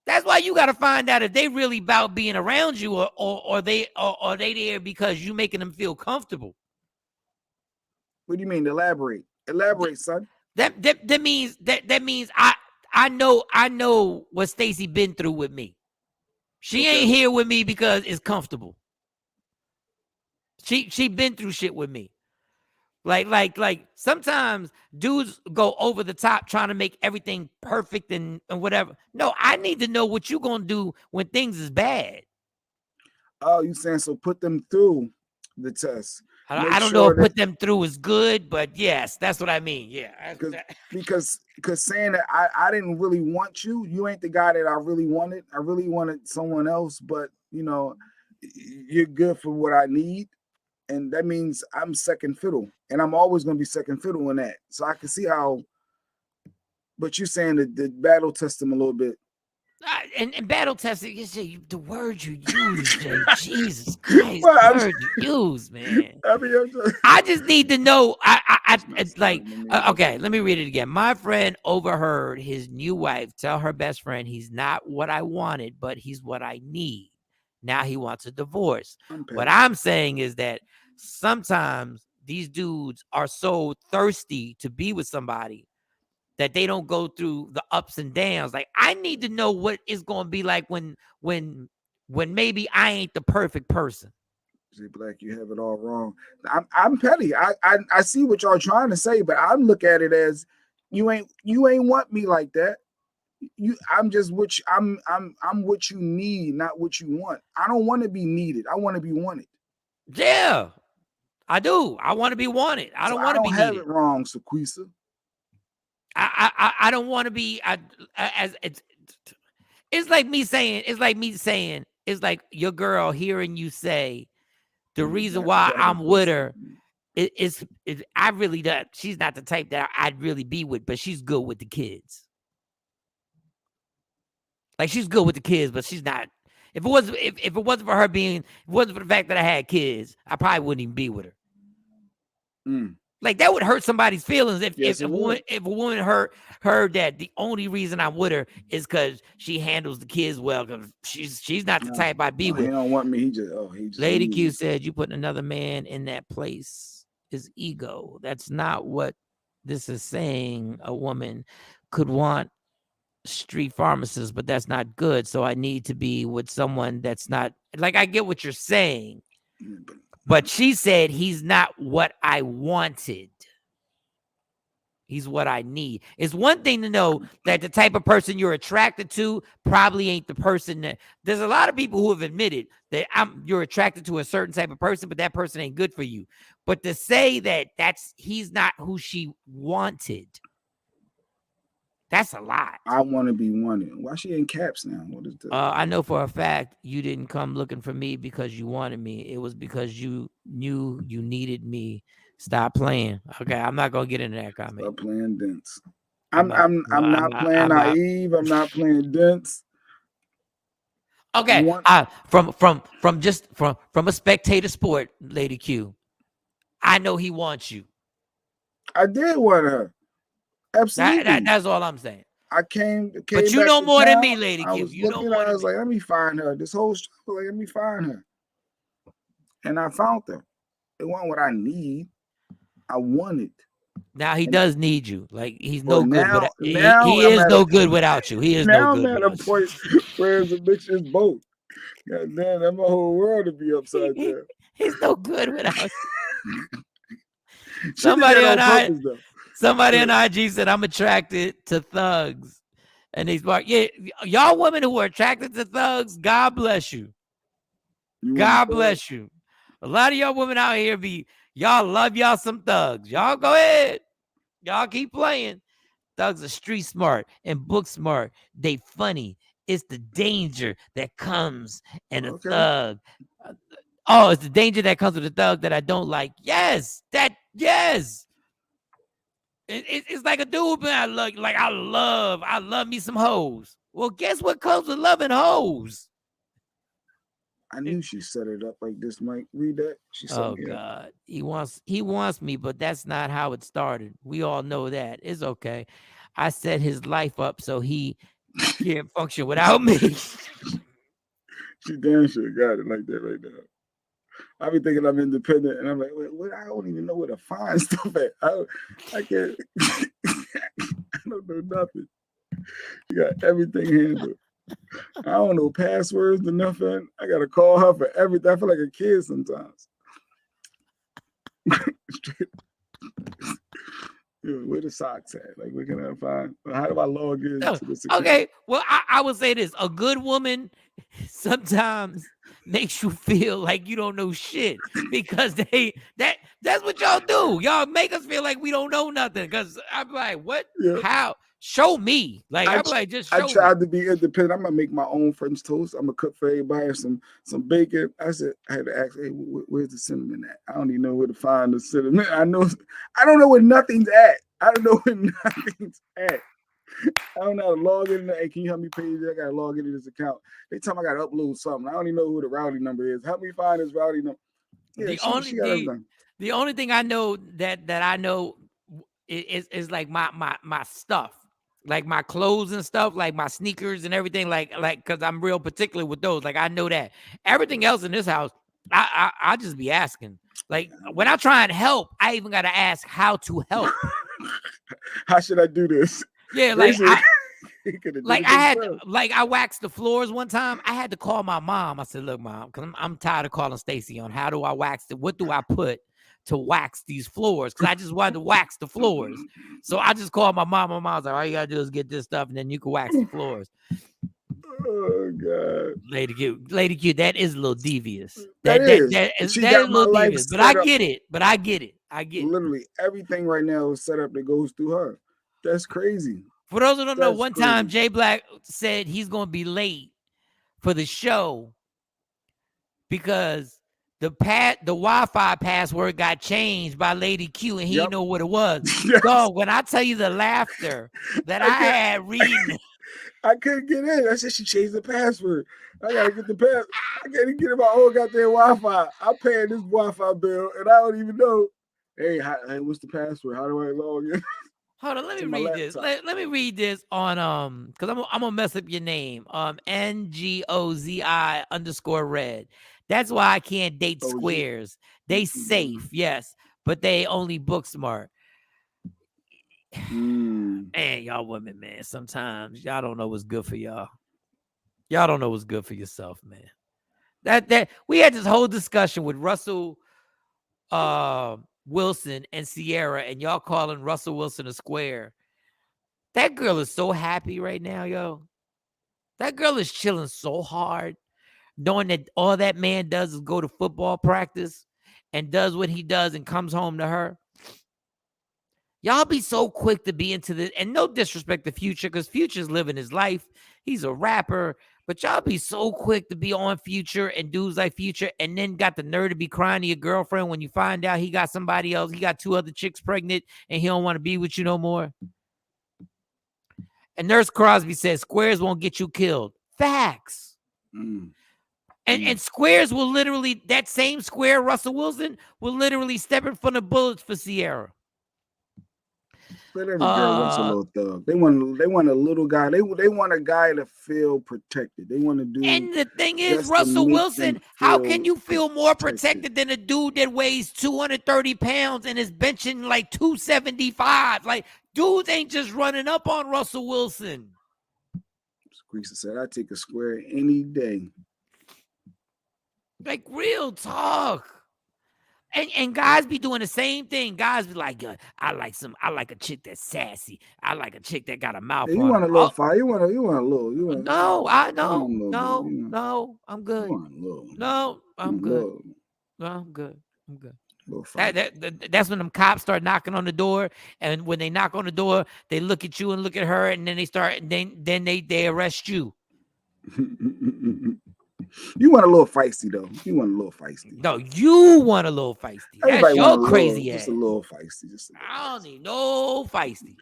That's why you got to find out if they really about being around you, or they there because you making them feel comfortable. What do you mean? Elaborate, son. That means I know what Stacey been through with me. She ain't here with me because it's comfortable. She been through shit with me. Like sometimes dudes go over the top trying to make everything perfect and whatever. No, I need to know what you gonna do when things is bad. Oh, you saying so? Put them through the test. I don't know if put them through is good, but yes, that's what I mean. Yeah, because saying that I didn't really want you. You ain't the guy that I really wanted. I really wanted someone else, but you know, you're good for what I need. And that means I'm second fiddle, and I'm always going to be second fiddle in that. So I can see how. But you're saying that the battle test him a little bit. And battle testing, the word you use, Jay. Jesus Christ, the word you use, man. I just need to know. Okay, let me read it again. My friend overheard his new wife tell her best friend he's not what I wanted, but he's what I need. Now he wants a divorce. What I'm saying is that sometimes these dudes are so thirsty to be with somebody that they don't go through the ups and downs. Like, I need to know what it's going to be like when maybe I ain't the perfect person. See, Black, you have it all wrong. I'm petty. I see what y'all trying to say, but I look at it as you ain't want me like that. I'm just I'm what you need, not what you want. I don't want to be needed. I want to be wanted. Yeah, I do. I want to be wanted. I don't want to be needed. I don't have it wrong, Sequisa. I don't want to be it's like me saying it's like your girl hearing you say the reason why I'm with her is I really don't. She's not the type that I'd really be with, but she's good with the kids. Like, she's good with the kids, but she's not. If it wasn't for her if it wasn't for the fact that I had kids, I probably wouldn't even be with her. Like, that would hurt somebody's feelings if a woman heard that the only reason I'm with her is because she handles the kids well. Because she's not the type I'd be with. He don't want me. He just. Lady Q said you putting another man in that place is ego. That's not what this is saying. A woman could want street pharmacist, but that's not good. So I need to be with someone that's not like. I get what you're saying. But she said he's not what I wanted. He's what I need. It's one thing to know that the type of person you're attracted to probably ain't the person that. There's a lot of people who have admitted that you're attracted to a certain type of person, but that person ain't good for you. But to say that he's not who she wanted, that's a lot. I want to be wanted. Why she in caps now? What is that? I know for a fact you didn't come looking for me because you wanted me. It was because you knew you needed me. Stop playing. Okay, I'm not gonna get into that comment. Stop playing dents. I'm not playing naive. I'm not playing dents. Okay. From a spectator sport, Lady Q, I know he wants you. I did want her. Absolutely. That's all I'm saying. I came but you back know to more town, than me, Lady Q. I was You know looking more at her, I than was me. like, let me find her. This whole struggle, like, let me find her. And I found her. It wasn't what I need. I wanted. Now he does need you. Like he's Well, no good. now He I'm is at no a good without you. He is now no I'm good at a without point where it's a mix is both. God damn, that my whole world to be upside you. down. He's no good without you. She did that on purpose, though. Somebody on IG said, I'm attracted to thugs. And he's like, yeah, y'all women who are attracted to thugs, God bless you. God bless you. A lot of y'all women out here y'all love y'all some thugs. Y'all go ahead. Y'all keep playing. Thugs are street smart and book smart. They funny. It's the danger that comes in a thug. Oh, it's the danger that comes with a thug that I don't like. Yes. It's like a dude, man. I love me some hoes. Well, guess what comes with loving hoes? I knew she set it up like this, Mike. Read that. She set me God. up. He wants me, but that's not how it started. We all know that. It's okay. I set his life up so he can't function without me. She damn sure got it like that right now. I be thinking I'm independent, and I'm like, wait, I don't even know where to find stuff at. I can't. I don't know nothing. You got everything handled. I don't know passwords or nothing. I gotta call her for everything. I feel like a kid sometimes. Where the socks at? Like, where can I find? How do I log in to this account? Okay, well, I would say this: a good woman sometimes makes you feel like you don't know shit because that's what y'all do. Y'all make us feel like we don't know nothing. Because I'm like, what? Yeah. How? Show me. Like I'm like, just show me. I tried to be independent. I'm gonna make my own French toast. I'm gonna cook for everybody some bacon. I had to ask, hey, where's the cinnamon at? I don't even know where to find the cinnamon. I don't know where nothing's at. I don't know where nothing's at. I don't know how to log in. Hey, can you help me pay? I gotta log into this account. They tell me I gotta upload something. I don't even know who the routing number is. Help me find this routing number. Yeah, the only thing I know that I know is like my stuff, like my clothes and stuff, like my sneakers and everything, like because I'm real particular with those. Like I know that everything else in this house, I just be asking. Like when I try and help, I even gotta ask how to help. How should I do this? Yeah, like I waxed the floors one time. I had to call my mom. I said, look, Mom, because I'm tired of calling Stacy on how do I wax it? What do I put to wax these floors? Because I just wanted to wax the floors. So I just called my mom. My mom's like, all you gotta do is get this stuff and then you can wax the floors. Oh God. Lady Q, that is a little devious. That is a little devious. But I get it. I get it. Literally everything right now is set up that goes through her. That's crazy. For those who don't know, one time Jay Black said he's going to be late for the show because the Wi-Fi password got changed by Lady Q and he didn't know what it was. Yes. So when I tell you the laughter that I had reading, I couldn't get in. I said she changed the password. I gotta get the password. I can't get in my own goddamn Wi-Fi. I'm paying this Wi-Fi bill and I don't even know. Hey, what's the password? How do I log in? Hold on, let me read this. Let me read this on because I'm gonna mess up your name. NGOZI_red. That's why I can't date squares. They safe, yes, but they only book smart. Man, y'all women, man. Sometimes y'all don't know what's good for y'all. Y'all don't know what's good for yourself, man. That we had this whole discussion with Russell Wilson and Sierra, and y'all calling Russell Wilson a square. That girl is so happy right now, yo. That girl is chilling so hard, knowing that all that man does is go to football practice and does what he does and comes home to her. Y'all be so quick to be into this, and no disrespect to Future, because Future's living his life. He's a rapper, but y'all be so quick to be on Future and dudes like Future, and then got the nerve to be crying to your girlfriend when you find out he got somebody else, he got 2 other chicks pregnant, and he don't want to be with you no more. And Nurse Crosby says squares won't get you killed. Facts. And squares will literally, that same square, Russell Wilson, will literally step in front of bullets for Sierra. But every girl wants a little thug. They want a little guy. They want a guy to feel protected. They want to do. And the thing is, Russell Wilson, how can you feel more protected than a dude that weighs 230 pounds and is benching like 275? Like, dudes ain't just running up on Russell Wilson. Greaser said, "I take a square any day." Like, real talk. And guys be doing the same thing. Guys be like, I like a chick that's sassy. I like a chick that got a mouth. You want a little fire? You want a little? No, I'm good. No, I'm good. No, I'm good. That's when them cops start knocking on the door, and when they knock on the door, they look at you and look at her, and then they start. Then they arrest you. You want a little feisty, though. You want a little feisty. No, you want a little feisty. That's your crazy ass. Just a little feisty. I don't need no feisty.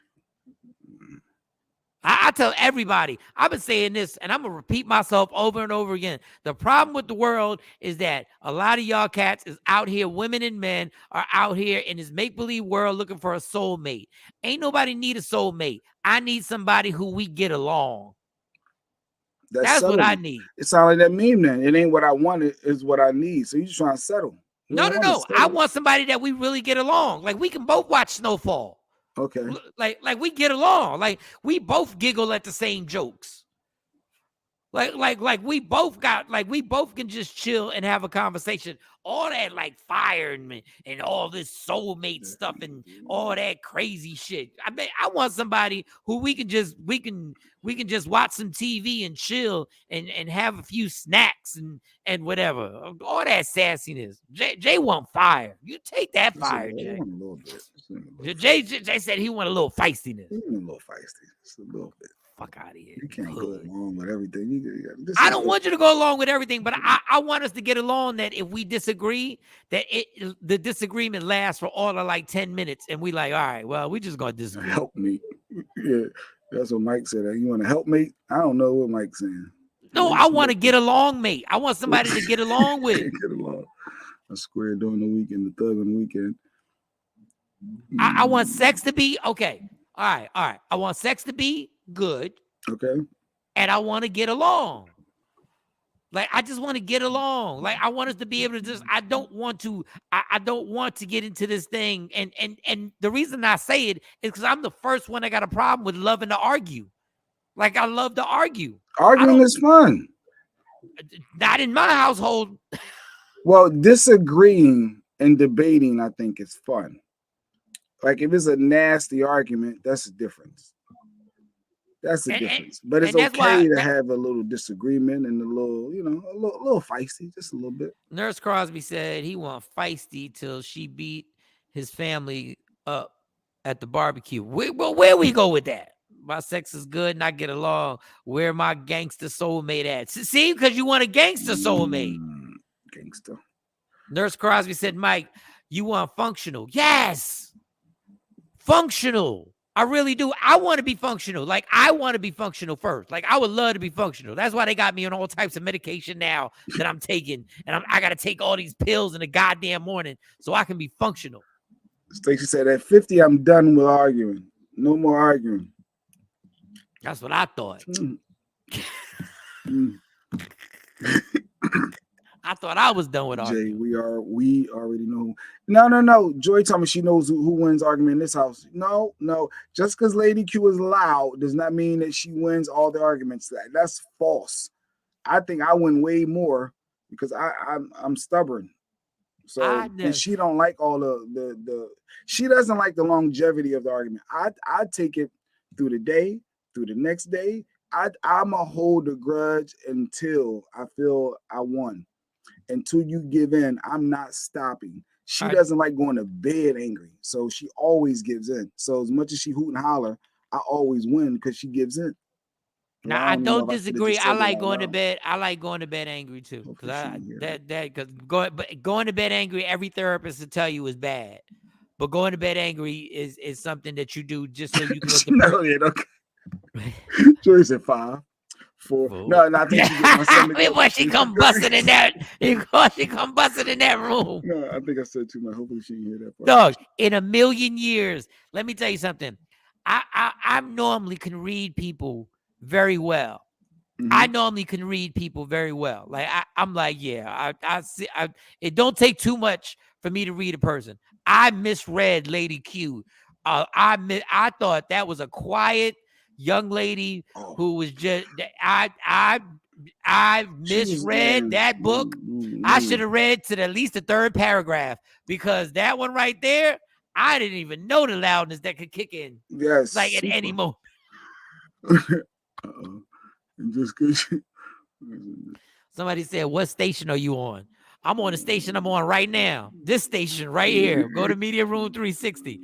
I tell everybody, I've been saying this, and I'm going to repeat myself over and over again. The problem with the world is that a lot of y'all cats is out here, women and men are out here in this make-believe world looking for a soulmate. Ain't nobody need a soulmate. I need somebody who we get along. That's what I need. It sounds like that meme then. It ain't what I want, it's what I need. So you just trying to settle. No. I want somebody that we really get along. Like, we can both watch Snowfall. Okay. Like we get along. Like, we both giggle at the same jokes. Like we both can just chill and have a conversation. All that like fire and all this soulmate stuff and all that crazy shit. I want somebody who we can just watch some TV and chill and have a few snacks and whatever. All that sassiness. Jay want fire. You take that fire, Jay. Jay said he want a little feistiness. He want a little feisty. Just a little bit. Fuck out of here. You can't go along with everything. I don't want you to go along with everything, but I want us to get along that if we disagree, that the disagreement lasts for all of like 10 minutes, and we like, all right, well, we just gonna disagree. Help me. Yeah, that's what Mike said. You want to help me? I don't know what Mike's saying. No, I want to get along, mate. I want somebody to get along with. Get along. A square during the weekend, the thug on the weekend. I want sex to be okay. All right. I want sex to be good. Okay. And I want to get along. Like, I just want to get along. Like, I want us to be able to just, I don't want to get into this thing. And the reason I say it is because I'm the first one that got a problem with loving to argue. Like, I love to argue. Arguing is fun. Not in my household. Well, disagreeing and debating, I think, is fun. Like, if it's a nasty argument, that's a difference. That's the difference. But it's okay to have a little disagreement and a little, a little feisty, just a little bit. Nurse Crosby said he want feisty till she beat his family up at the barbecue. Where we go with that? My sex is good and I get along. Where my gangster soulmate at? See, because you want a gangster soulmate. Gangster. Nurse Crosby said, Mike, you want functional. Yes. Functional. I really do. I want to be functional. Like, I want to be functional first. Like, I would love to be functional. That's why they got me on all types of medication now that I'm taking. And I got to take all these pills in the goddamn morning so I can be functional. Stacey said, at 50, I'm done with arguing. No more arguing. That's what I thought. I thought I was done with arguing. Jay, we already know. No. Joy told me she knows who wins argument in this house. No. Just because Lady Q is loud does not mean that she wins all the arguments. That's false. I think I win way more because I'm stubborn. So and she don't like all the she doesn't like the longevity of the argument. I take it through the day, through the next day. I'ma hold a grudge until I feel I won. Until you give in, I'm not stopping. She doesn't like going to bed angry, so she always gives in. So as much as she hoot and holler, I always win because she gives in. Now I don't disagree. I like going to bed. I like going to bed angry too. Because going to bed angry, every therapist will tell you is bad. But going to bed angry is something that you do just so you can. Okay. Joyce at 5. No, I think she get my son. When she come busting in that, she come busting in that room. No, I think I said too much. Hopefully she didn't hear that part. Dog, in a million years, let me tell you something. I normally can read people very well. Mm-hmm. I normally can read people very well. Like I'm like, yeah, I see. It don't take too much for me to read a person. I misread Lady Q. I thought that was a quiet young lady who was just. I misread that book. I should have read to at least the third paragraph, because that one right there, I didn't even know the loudness that could kick in. Yes, like at any moment. Just because somebody said, "What station are you on?" I'm on the station I'm on right now. This station right here. Go to Media Room 360.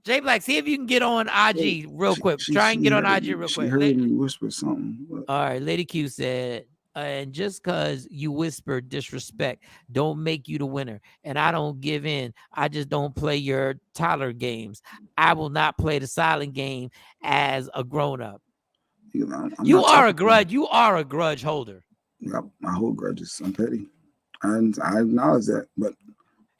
J Black, see if you can get on IG real quick. Try and get on IG real quick. She heard me whisper something. All right, Lady Q said, and just because you whisper disrespect don't make you the winner. And I don't give in. I just don't play your toddler games. I will not play the silent game as a grown-up. You are a grudge. You are a grudge holder. Yep, my whole grudges. I'm petty. And I acknowledge that. But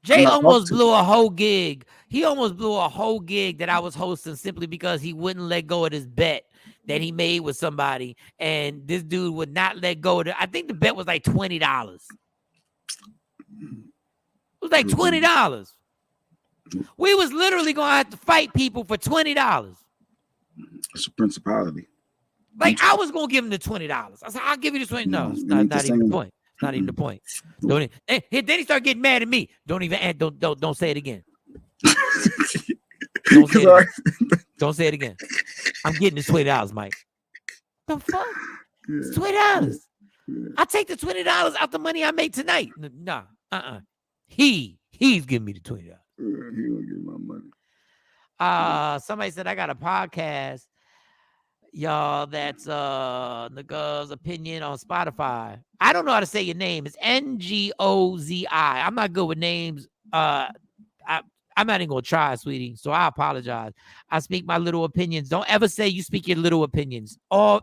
Jay almost blew a whole gig. He almost blew a whole gig that I was hosting simply because he wouldn't let go of this bet that he made with somebody. And this dude would not let go of it. I think the bet was like $20. It was like $20. We was literally going to have to fight people for $20. It's a principality. Like, I was going to give him the $20. I said, I'll give you the $20. No, it's not even the point. It's not even the point. Don't even, then he started getting mad at me. Don't say it again. Don't say it again. I'm getting the $20, Mike. The fuck? It's $20. I take the $20 out the money I made tonight. Nah, He's giving me the $20. He won't give my money. Somebody said I got a podcast, y'all, that's Nigga's Opinion on Spotify. I don't know how to say your name. It's Ngozi. I'm not good with names. I'm not even gonna try, sweetie. So I apologize. I speak my little opinions. Don't ever say you speak your little opinions.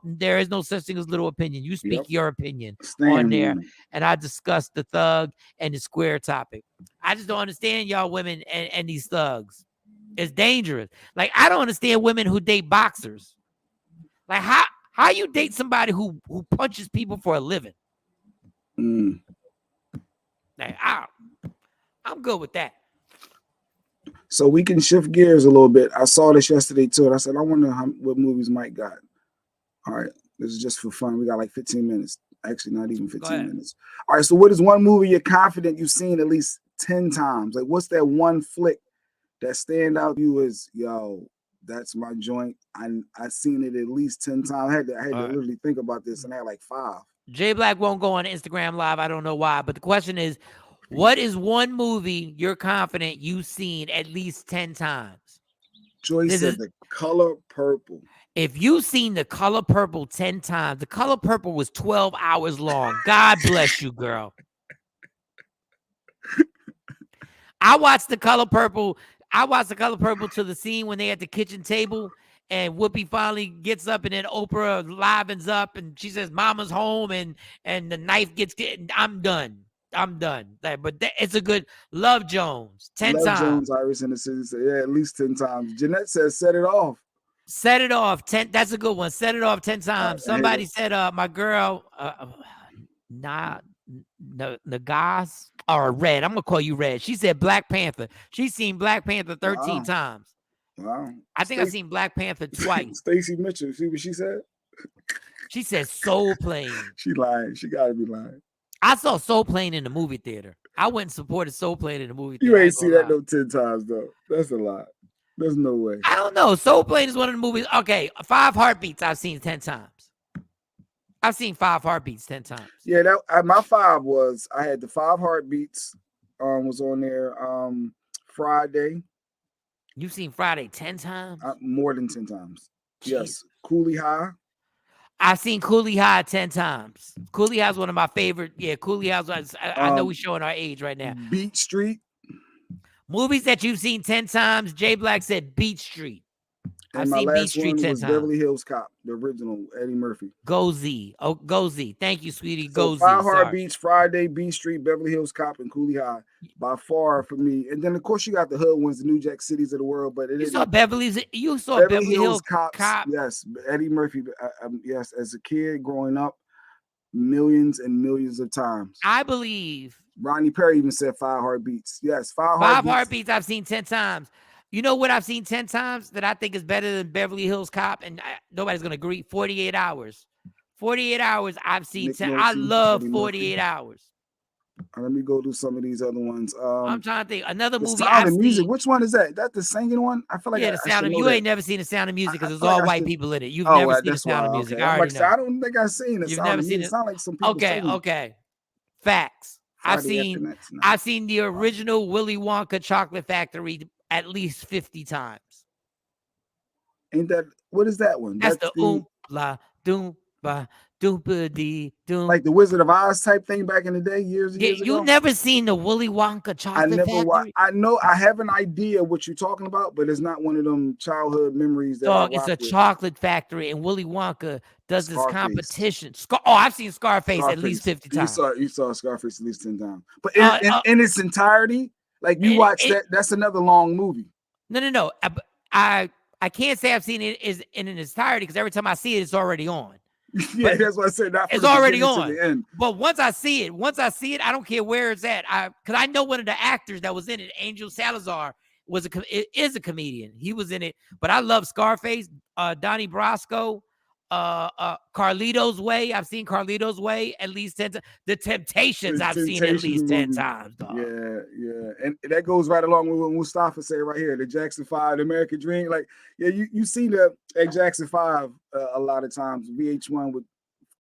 There is no such thing as little opinion. You speak your opinion on there. And I discuss the thug and the square topic. I just don't understand y'all women and these thugs. It's dangerous. Like, I don't understand women who date boxers. Like, how you date somebody who punches people for a living? Like, I'm good with that. So we can shift gears a little bit. I saw this yesterday too, and I said, I wonder what movies Mike got. All right, this is just for fun. We got like 15 minutes. Actually, not even 15 minutes. All right, so what is one movie you're confident you've seen at least 10 times? Like, what's that one flick that stand out to you as, yo, that's my joint? I seen it at least 10 times. I had to literally think about this, and I had like 5. J Black won't go on Instagram Live. I don't know why, but the question is, what is one movie you're confident you've seen at least 10 times? Joyce said The Color Purple. If you've seen The Color Purple 10 times, The Color Purple was 12 hours long. God bless you, girl. I watched The Color Purple. To the scene when they at the kitchen table and Whoopi finally gets up and then Oprah livens up and she says, Mama's home, and the knife gets, I'm done. But it's a good Love Jones 10 times. Love Jones, Iris in the City said, yeah, at least 10 times. Jeanette says, set it off. Set it off 10. That's a good one. Set it off 10 times. Somebody said, my girl, Nagas or Red. I'm gonna call you Red. She said Black Panther. She's seen Black Panther 13 times. Wow. I think I've seen Black Panther twice. Stacey Mitchell, see what she said? She said Soul Plane. She lying. She gotta be lying. I saw Soul Plane in the movie theater. I went and supported Soul Plane in the movie theater. You ain't see that no 10 times though. That's a lot. There's no way. I don't know. Soul Plane is one of the movies. Okay, 5 Heartbeats I've seen 10 times. I've seen 5 Heartbeats 10 times. Yeah, my 5 was, I had the 5 Heartbeats was on there. Friday. You've seen Friday 10 times? More than 10 times. Jeez. Yes. Coolie High. I've seen Coolie High 10 times. Coolie High is one of my favorite. Yeah, Coolie High. I know we're showing our age right now. Beat Street. Movies that you've seen 10 times. J Black said Beat Street. And my last one was Beverly Hills Cop, the original Eddie Murphy. Go Z. Oh, Go Z. Thank you, sweetie. Go Z. 5 Heartbeats, Friday, B Street, Beverly Hills Cop, and Cooley High. By far for me. And then, of course, you got the hood ones, the New Jack Cities of the world. But you saw Beverly Hills Cops. Yes. Eddie Murphy. Yes. As a kid growing up, millions and millions of times. I believe. Ronnie Perry even said 5 Heartbeats. Yes. 5 Heartbeats I've seen 10 times. You know what I've seen 10 times that I think is better than Beverly Hills Cop? And nobody's going to agree. 48 Hours. 48 Hours I've seen 10. I love 48 Hours. Let me go do some of these other ones. I'm trying to think. Another movie Sound of Music. Which one is that? That the singing one? I feel like The Sound of You ain't never seen The Sound of Music because it's all white people in it. You've never seen The Sound of Music. Okay. I don't think I've seen it. You've never seen it. It sounds like some people. Okay. Facts. I've seen the original Willy Wonka Chocolate Factory at least 50 times. Ain't that what is that one? That's the Oompa Doompa Doompa Dee Doom. Like the Wizard of Oz type thing back in the day, years ago. You never seen the Willy Wonka Chocolate Factory? I know I have an idea what you're talking about, but it's not one of them childhood memories. It's a chocolate factory, and Willy Wonka does this competition. I've seen Scarface at least 50 times. You saw Scarface at least 10 times. But in its entirety, like you watch that's another long movie. No. I can't say I've seen it in its entirety because every time I see it, it's already on. Yeah, that's what I said. It's already on. But once I see it, I don't care where it's at. Because I know one of the actors that was in it, Angel Salazar, is a comedian. He was in it. But I love Scarface, Donnie Brasco, Carlito's Way. I've seen Carlito's Way at least 10 times. The Temptations I've seen at least 10 times. Dog. Yeah. And that goes right along with what Mustafa said right here. The Jackson 5, the American Dream. Like, yeah, you see the Jackson 5 a lot of times. VH1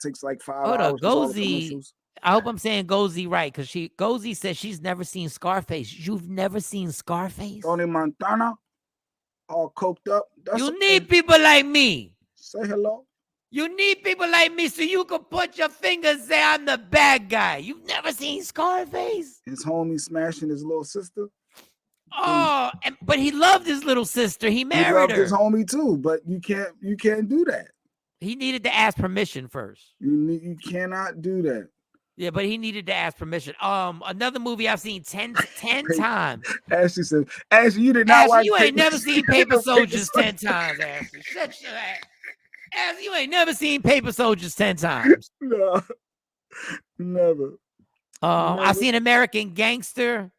takes like 5 hours. Hold on, Gozy. I hope I'm saying Gozy right, because Gozy says she's never seen Scarface. You've never seen Scarface? Tony Montana, all coked up. You need people like me. Say hello. You need people like me so you can put your finger and say I'm the bad guy. You've never seen Scarface? His homie smashing his little sister. Oh, but he loved his little sister. He married her. He loved his homie too, but you can't do that. He needed to ask permission first. You cannot do that. Yeah, but he needed to ask permission. Another movie I've seen 10 times. Ashley said, Ashley, you did not watch. You ain't never seen Paper Soldiers 10 times, Ashley. Shut your ass. As you ain't never seen Paper Soldiers 10 times. No, never. I've seen American Gangster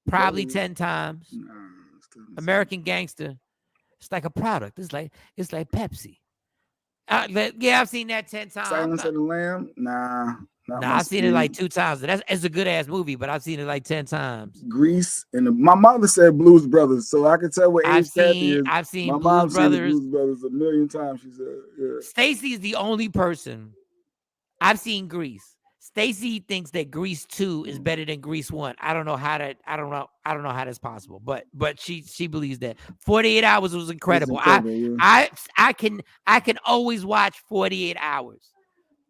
probably 10 times. No, American Gangster. It's like a product. It's like Pepsi. I've seen that 10 times. Silence of the Lamb? Nah, I've seen it like 2 times. It's a good ass movie, but I've seen it like 10 times. Grease, and my mother said Blues Brothers, so I can tell what age Kathy is. I've seen my Blues mom Brothers. Seen Blues Brothers a million times. She said, yeah. Stacy is the only person I've seen Grease. Stacy thinks that Grease 2 is better than Grease 1. I don't know how that's possible, but she believes that. 48 Hours was incredible. I can always watch 48 Hours.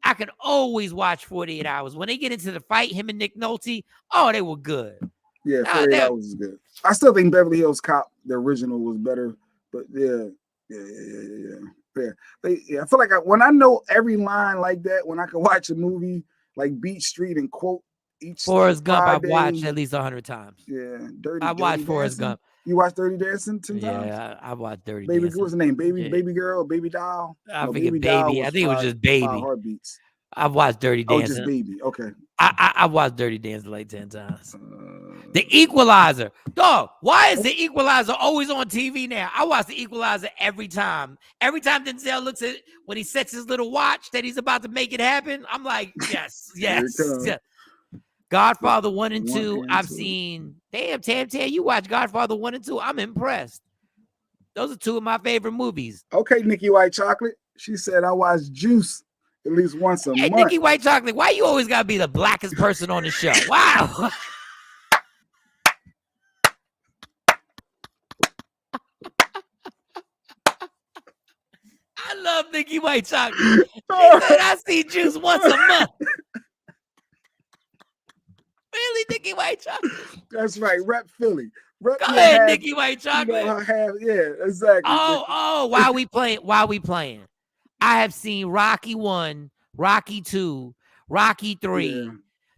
I can always watch 48 Hours. When they get into the fight, him and Nick Nolte, they were good. Yeah, 48 Hours is good. I still think Beverly Hills Cop, the original, was better, but yeah. I feel like when I know every line like that, when I can watch a movie like Beach Street and quote each Forrest Gump, I've watched at least 100 times. Yeah, I watched Forrest Gump. You watched Dirty Dancing 10 times? Yeah, I watched Dirty Dancing. Dancing. What's the name? Baby Girl, Baby Doll? I forget Baby. I think it was just Baby. Heartbeats. I've watched Dirty Dancing. Oh, just Baby. Okay. I've watched Dirty Dancing like 10 times. The Equalizer. Dog, why is The Equalizer always on TV now? I watch The Equalizer every time. Every time Denzel looks at it, when he sets his little watch that he's about to make it happen, I'm like, yes. Godfather 1 and 2, I've seen. Damn, Tam, you watch Godfather 1 and 2. I'm impressed. Those are 2 of my favorite movies. Okay, Nikki White Chocolate. She said I watch Juice at least once a month. Nikki White Chocolate, why you always gotta be the blackest person on the show? Wow. I love Nikki White Chocolate. She said I see Juice once a month. Really, Nikki White Chocolate? That's right. Rep Philly. Go ahead, Nikki White Chocolate. Yeah, exactly. While we playing, I have seen Rocky 1, Rocky 2, Rocky 3. Yeah.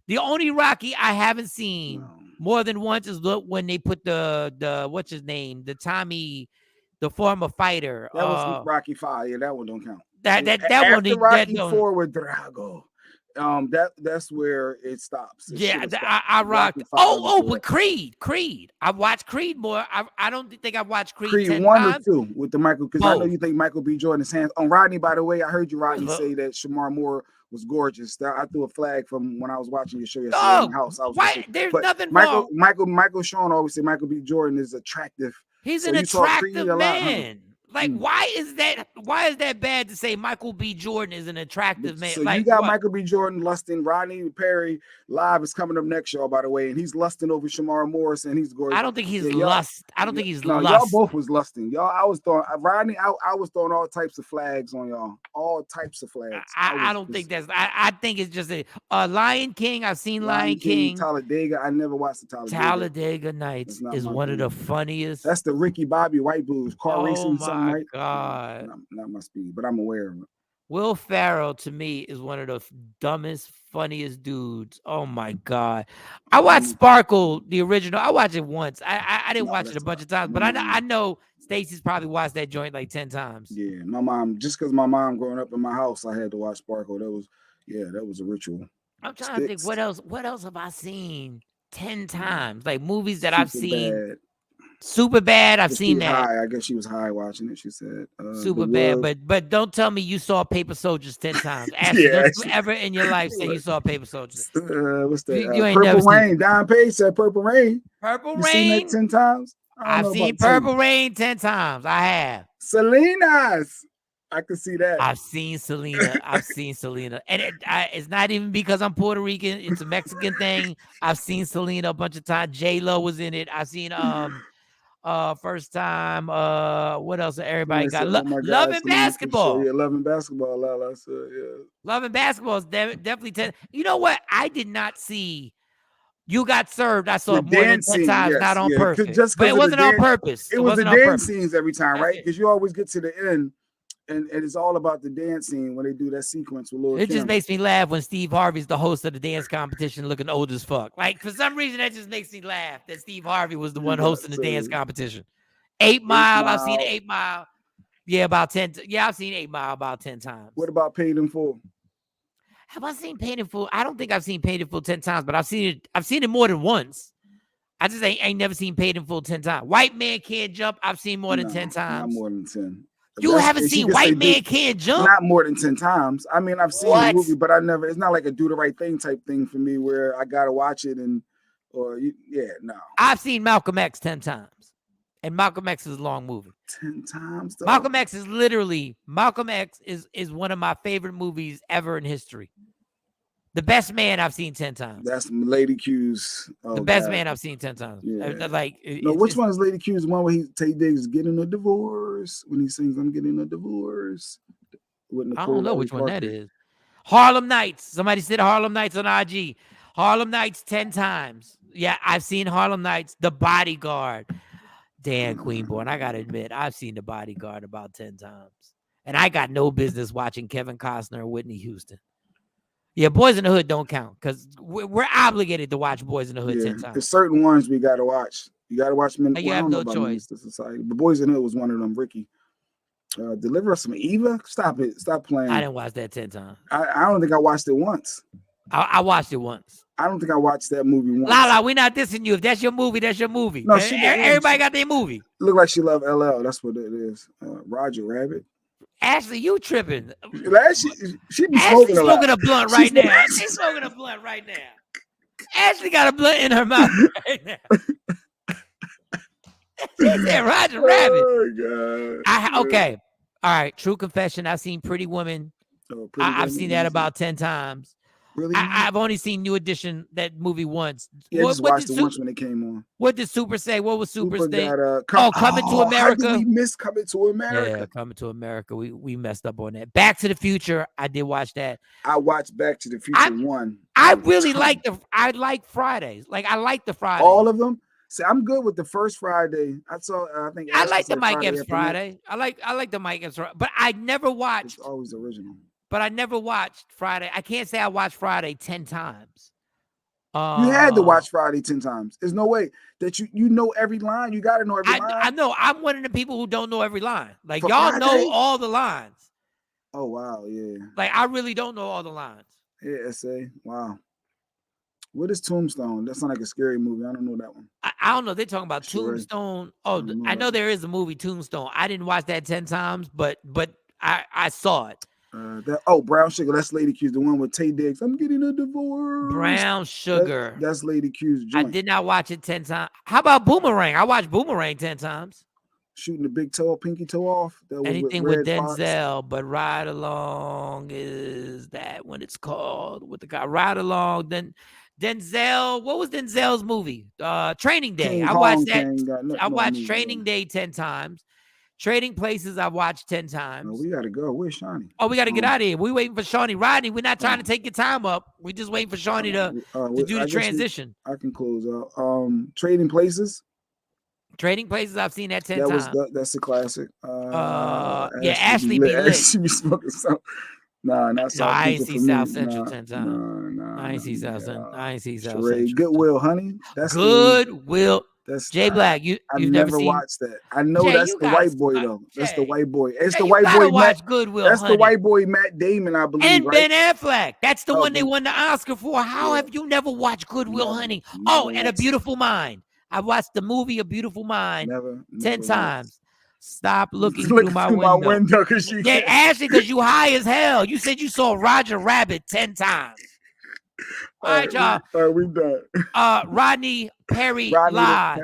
The only Rocky I haven't seen more than once is when they put the what's his name, the former fighter. That was Rocky 5. Yeah, that one don't count. That one. After Rocky 4 with Drago. That's where it stops. I rocked. But Creed. I watched Creed more. I don't think I've watched Creed 10 1 times. or 2 with the Michael, because I know you think Michael B. Jordan's hands on Rodney. By the way, I heard you, Rodney, say that Shamar Moore was gorgeous. I threw a flag from when I was watching your show yesterday in the house. There's nothing wrong. Michael Shawn always say Michael B. Jordan is attractive. He's an attractive man. Like, why is that bad to say Michael B. Jordan is an attractive man? So you got Michael B. Jordan lusting. Rodney Perry live is coming up next, y'all, by the way, and he's lusting over Shamar Morris, and he's gorgeous. I don't think he's lust. I don't think he's lust. Y'all both was lusting. Y'all, I was throwing Rodney. I was throwing all types of flags on y'all. All types of flags. I don't think that's. I think it's just a Lion King. I've seen Lion King. Talladega. I never watched the Talladega. Talladega Nights is one of the funniest. That's the Ricky Bobby White Blues car racing. Oh my God. Not my speed, but I'm aware of it. Will Ferrell to me is one of the dumbest, funniest dudes. Oh my God. I watched Sparkle, the original. I watched it once. I didn't watch it a bunch of times, but I know Stacey's probably watched that joint like 10 times. Yeah, my mom, just because my mom growing up in my house, I had to watch Sparkle. That was a ritual. I'm trying to think what else have I seen 10 times? Like movies that I've seen. Super Bad. I've seen that. High. I guess she was high watching it. She said Super Bad, but don't tell me you saw Paper Soldiers 10 times. Ashley, don't you ever in your life say you saw Paper Soldiers. What's that? You ain't Purple never Rain. seen. Don Page said Purple Rain. Purple You Rain. Seen that 10 times. I've seen Purple Rain 10 times. I have. Selena's. I can see that. I've seen Selena. And it's not even because I'm Puerto Rican. It's a Mexican thing. I've seen Selena a bunch of times. J-Lo was in it. I've seen first time what else everybody got? Love and Basketball. Yeah, Love and Basketball. Love and Basketball is definitely 10. You know what? I did not see You Got Served. I saw it more than 10 times, not on purpose. But it wasn't on purpose. It was the dance scenes every time, right? Because you always get to the end. And it's all about the dance scene when they do that sequence with Lil Kim. It just makes me laugh when Steve Harvey's the host of the dance competition looking old as fuck. Like, for some reason, that just makes me laugh that Steve Harvey was the one hosting the dance competition. 8 Mile. I've seen 8 Mile. Yeah, about 10. Yeah, I've seen 8 Mile about 10 times. What about Paid in Full? Have I seen Paid in Full? I don't think I've seen Paid in Full 10 times, but I've seen it more than once. I just ain't never seen Paid in Full 10 times. White Man Can't Jump. I've seen more than 10 times. Not more than 10. You haven't seen White Man Can't Jump? Not more than 10 times. I mean, I've seen the movie, but it's not like a do the right thing type thing for me where I got to watch it no. I've seen Malcolm X 10 times. And Malcolm X is a long movie. 10 times? Though? Malcolm X is one of my favorite movies ever in history. The Best Man I've seen 10 times. That's Lady Q's. The Best Man I've seen 10 times. Yeah. Which one is Lady Q's? The one where Tay Diggs getting a divorce when he sings "I'm getting a divorce." I don't know which one that is. Harlem Nights. Somebody said Harlem Nights on IG. Harlem Nights 10 times. Yeah, I've seen Harlem Nights. The Bodyguard. Dan Queenborn. I gotta admit, I've seen The Bodyguard about 10 times, and I got no business watching Kevin Costner or Whitney Houston. Yeah, Boys in the Hood don't count because we're obligated to watch Boys in the Hood 10 times. There's certain ones we got to watch. You got to watch them. You have no choice. Society. But Boys in the Hood was one of them. Ricky, Deliver Us Some Eva. Stop it. Stop playing. I didn't watch that 10 times. I don't think I watched it once. I watched it once. I don't think I watched that movie once. Lala, we're not dissing you. If that's your movie, that's your movie. No, everybody got their movie. Look like she loved LL. That's what it is. Roger Rabbit. Ashley, you tripping? She be smoking a blunt right now. She's smoking a blunt right now. Ashley got a blunt in her mouth right now. She said Roger Rabbit. Oh God. Okay. All right. True confession. I've seen Pretty Woman. I've seen that about 10 times. Really? I've only seen New Edition, that movie, once. Yeah, just watched it once when it came on. What did Super say? What was Super's thing? Coming to America. How did we miss Coming to America? Yeah, Coming to America. We messed up on that. Back to the Future. I did watch that. I watched Back to the Future 1. I really like I like Fridays. Like, I like the Fridays. All of them? See, I'm good with the first Friday. I think I like the Mike Epps Friday. I like the Mike Epps Friday, but I never watched. It's always original. But I never watched Friday. I can't say I watched Friday 10 times. You had to watch Friday 10 times. There's no way that you know every line. You got to know every line. I know. I'm one of the people who don't know every line. Like, y'all know all the lines. Oh, wow. Yeah. Like, I really don't know all the lines. Yeah, SA. Wow. What is Tombstone? That sounds like a scary movie. I don't know that one. I don't know. They're talking about Tombstone. Oh, I know there is a movie, Tombstone. I didn't watch that 10 times, but I saw it. Brown Sugar. That's Lady Q's, the one with Tay Diggs. I'm getting a divorce. Brown Sugar. That's Lady Q's joint. I did not watch it 10 times. How about Boomerang? I watched Boomerang 10 times. Shooting the big toe, pinky toe off. That was anything with Denzel, Fox. But Ride Along is that when it's called with the guy Ride Along. Then Denzel, what was Denzel's movie? Training Day. King I watched Kong that. I watched Training Day 10 times. Trading Places I watched 10 times. No, we gotta go. Where's Shawnee? Oh, we gotta get out of here. We waiting for Shawnee. Rodney, we're not trying to take your time up. We just waiting for Shawnee to do the transition. I can close out. Trading Places. Trading Places, I've seen that 10 times. That's a classic. Ashley be lit. Ashley be smoking something. Nah, not South. No, I ain't see South Central 10 times. I ain't see South Central. I ain't see South Central. Goodwill, honey. That's Goodwill. That's Jay Black. You've never watched that. I know Jay, that's the white boy though. Jay. That's the white boy. It's Jay, the white boy. Watch Goodwill. That's honey. the white boy Matt Damon, I believe. And right? Ben Affleck. That's the one they won the Oscar for. How have you never watched Goodwill, honey? And A Beautiful Mind. I watched the movie A Beautiful Mind 10 times. Stop looking through my window. Ashley, because you high as hell. You said you saw Roger Rabbit 10 times. All right, y'all. All right, we done. Rodney Perry Live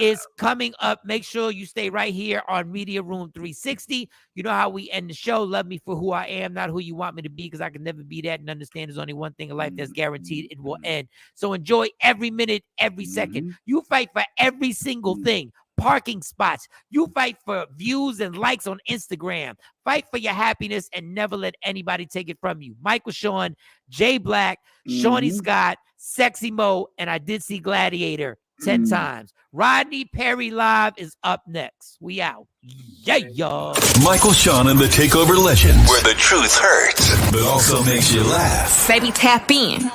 is coming up. Make sure you stay right here on Media Room 360. You know how we end the show. Love me for who I am, not who you want me to be, because I can never be that, and understand there's only one thing in life that's guaranteed. It will end. So enjoy every minute, every second. You fight for every single thing. Parking spots. You fight for views and likes on Instagram. Fight for your happiness and never let anybody take it from you. Michael Shawn, Jay Black, Shawnee Scott, Sexy Mo, and I did see Gladiator 10 times. Rodney Perry Live is up next. We out. Yeah, y'all. Michael Shawn and the TakeOver Legends, where the truth hurts, but also makes you laugh. Baby, tap in.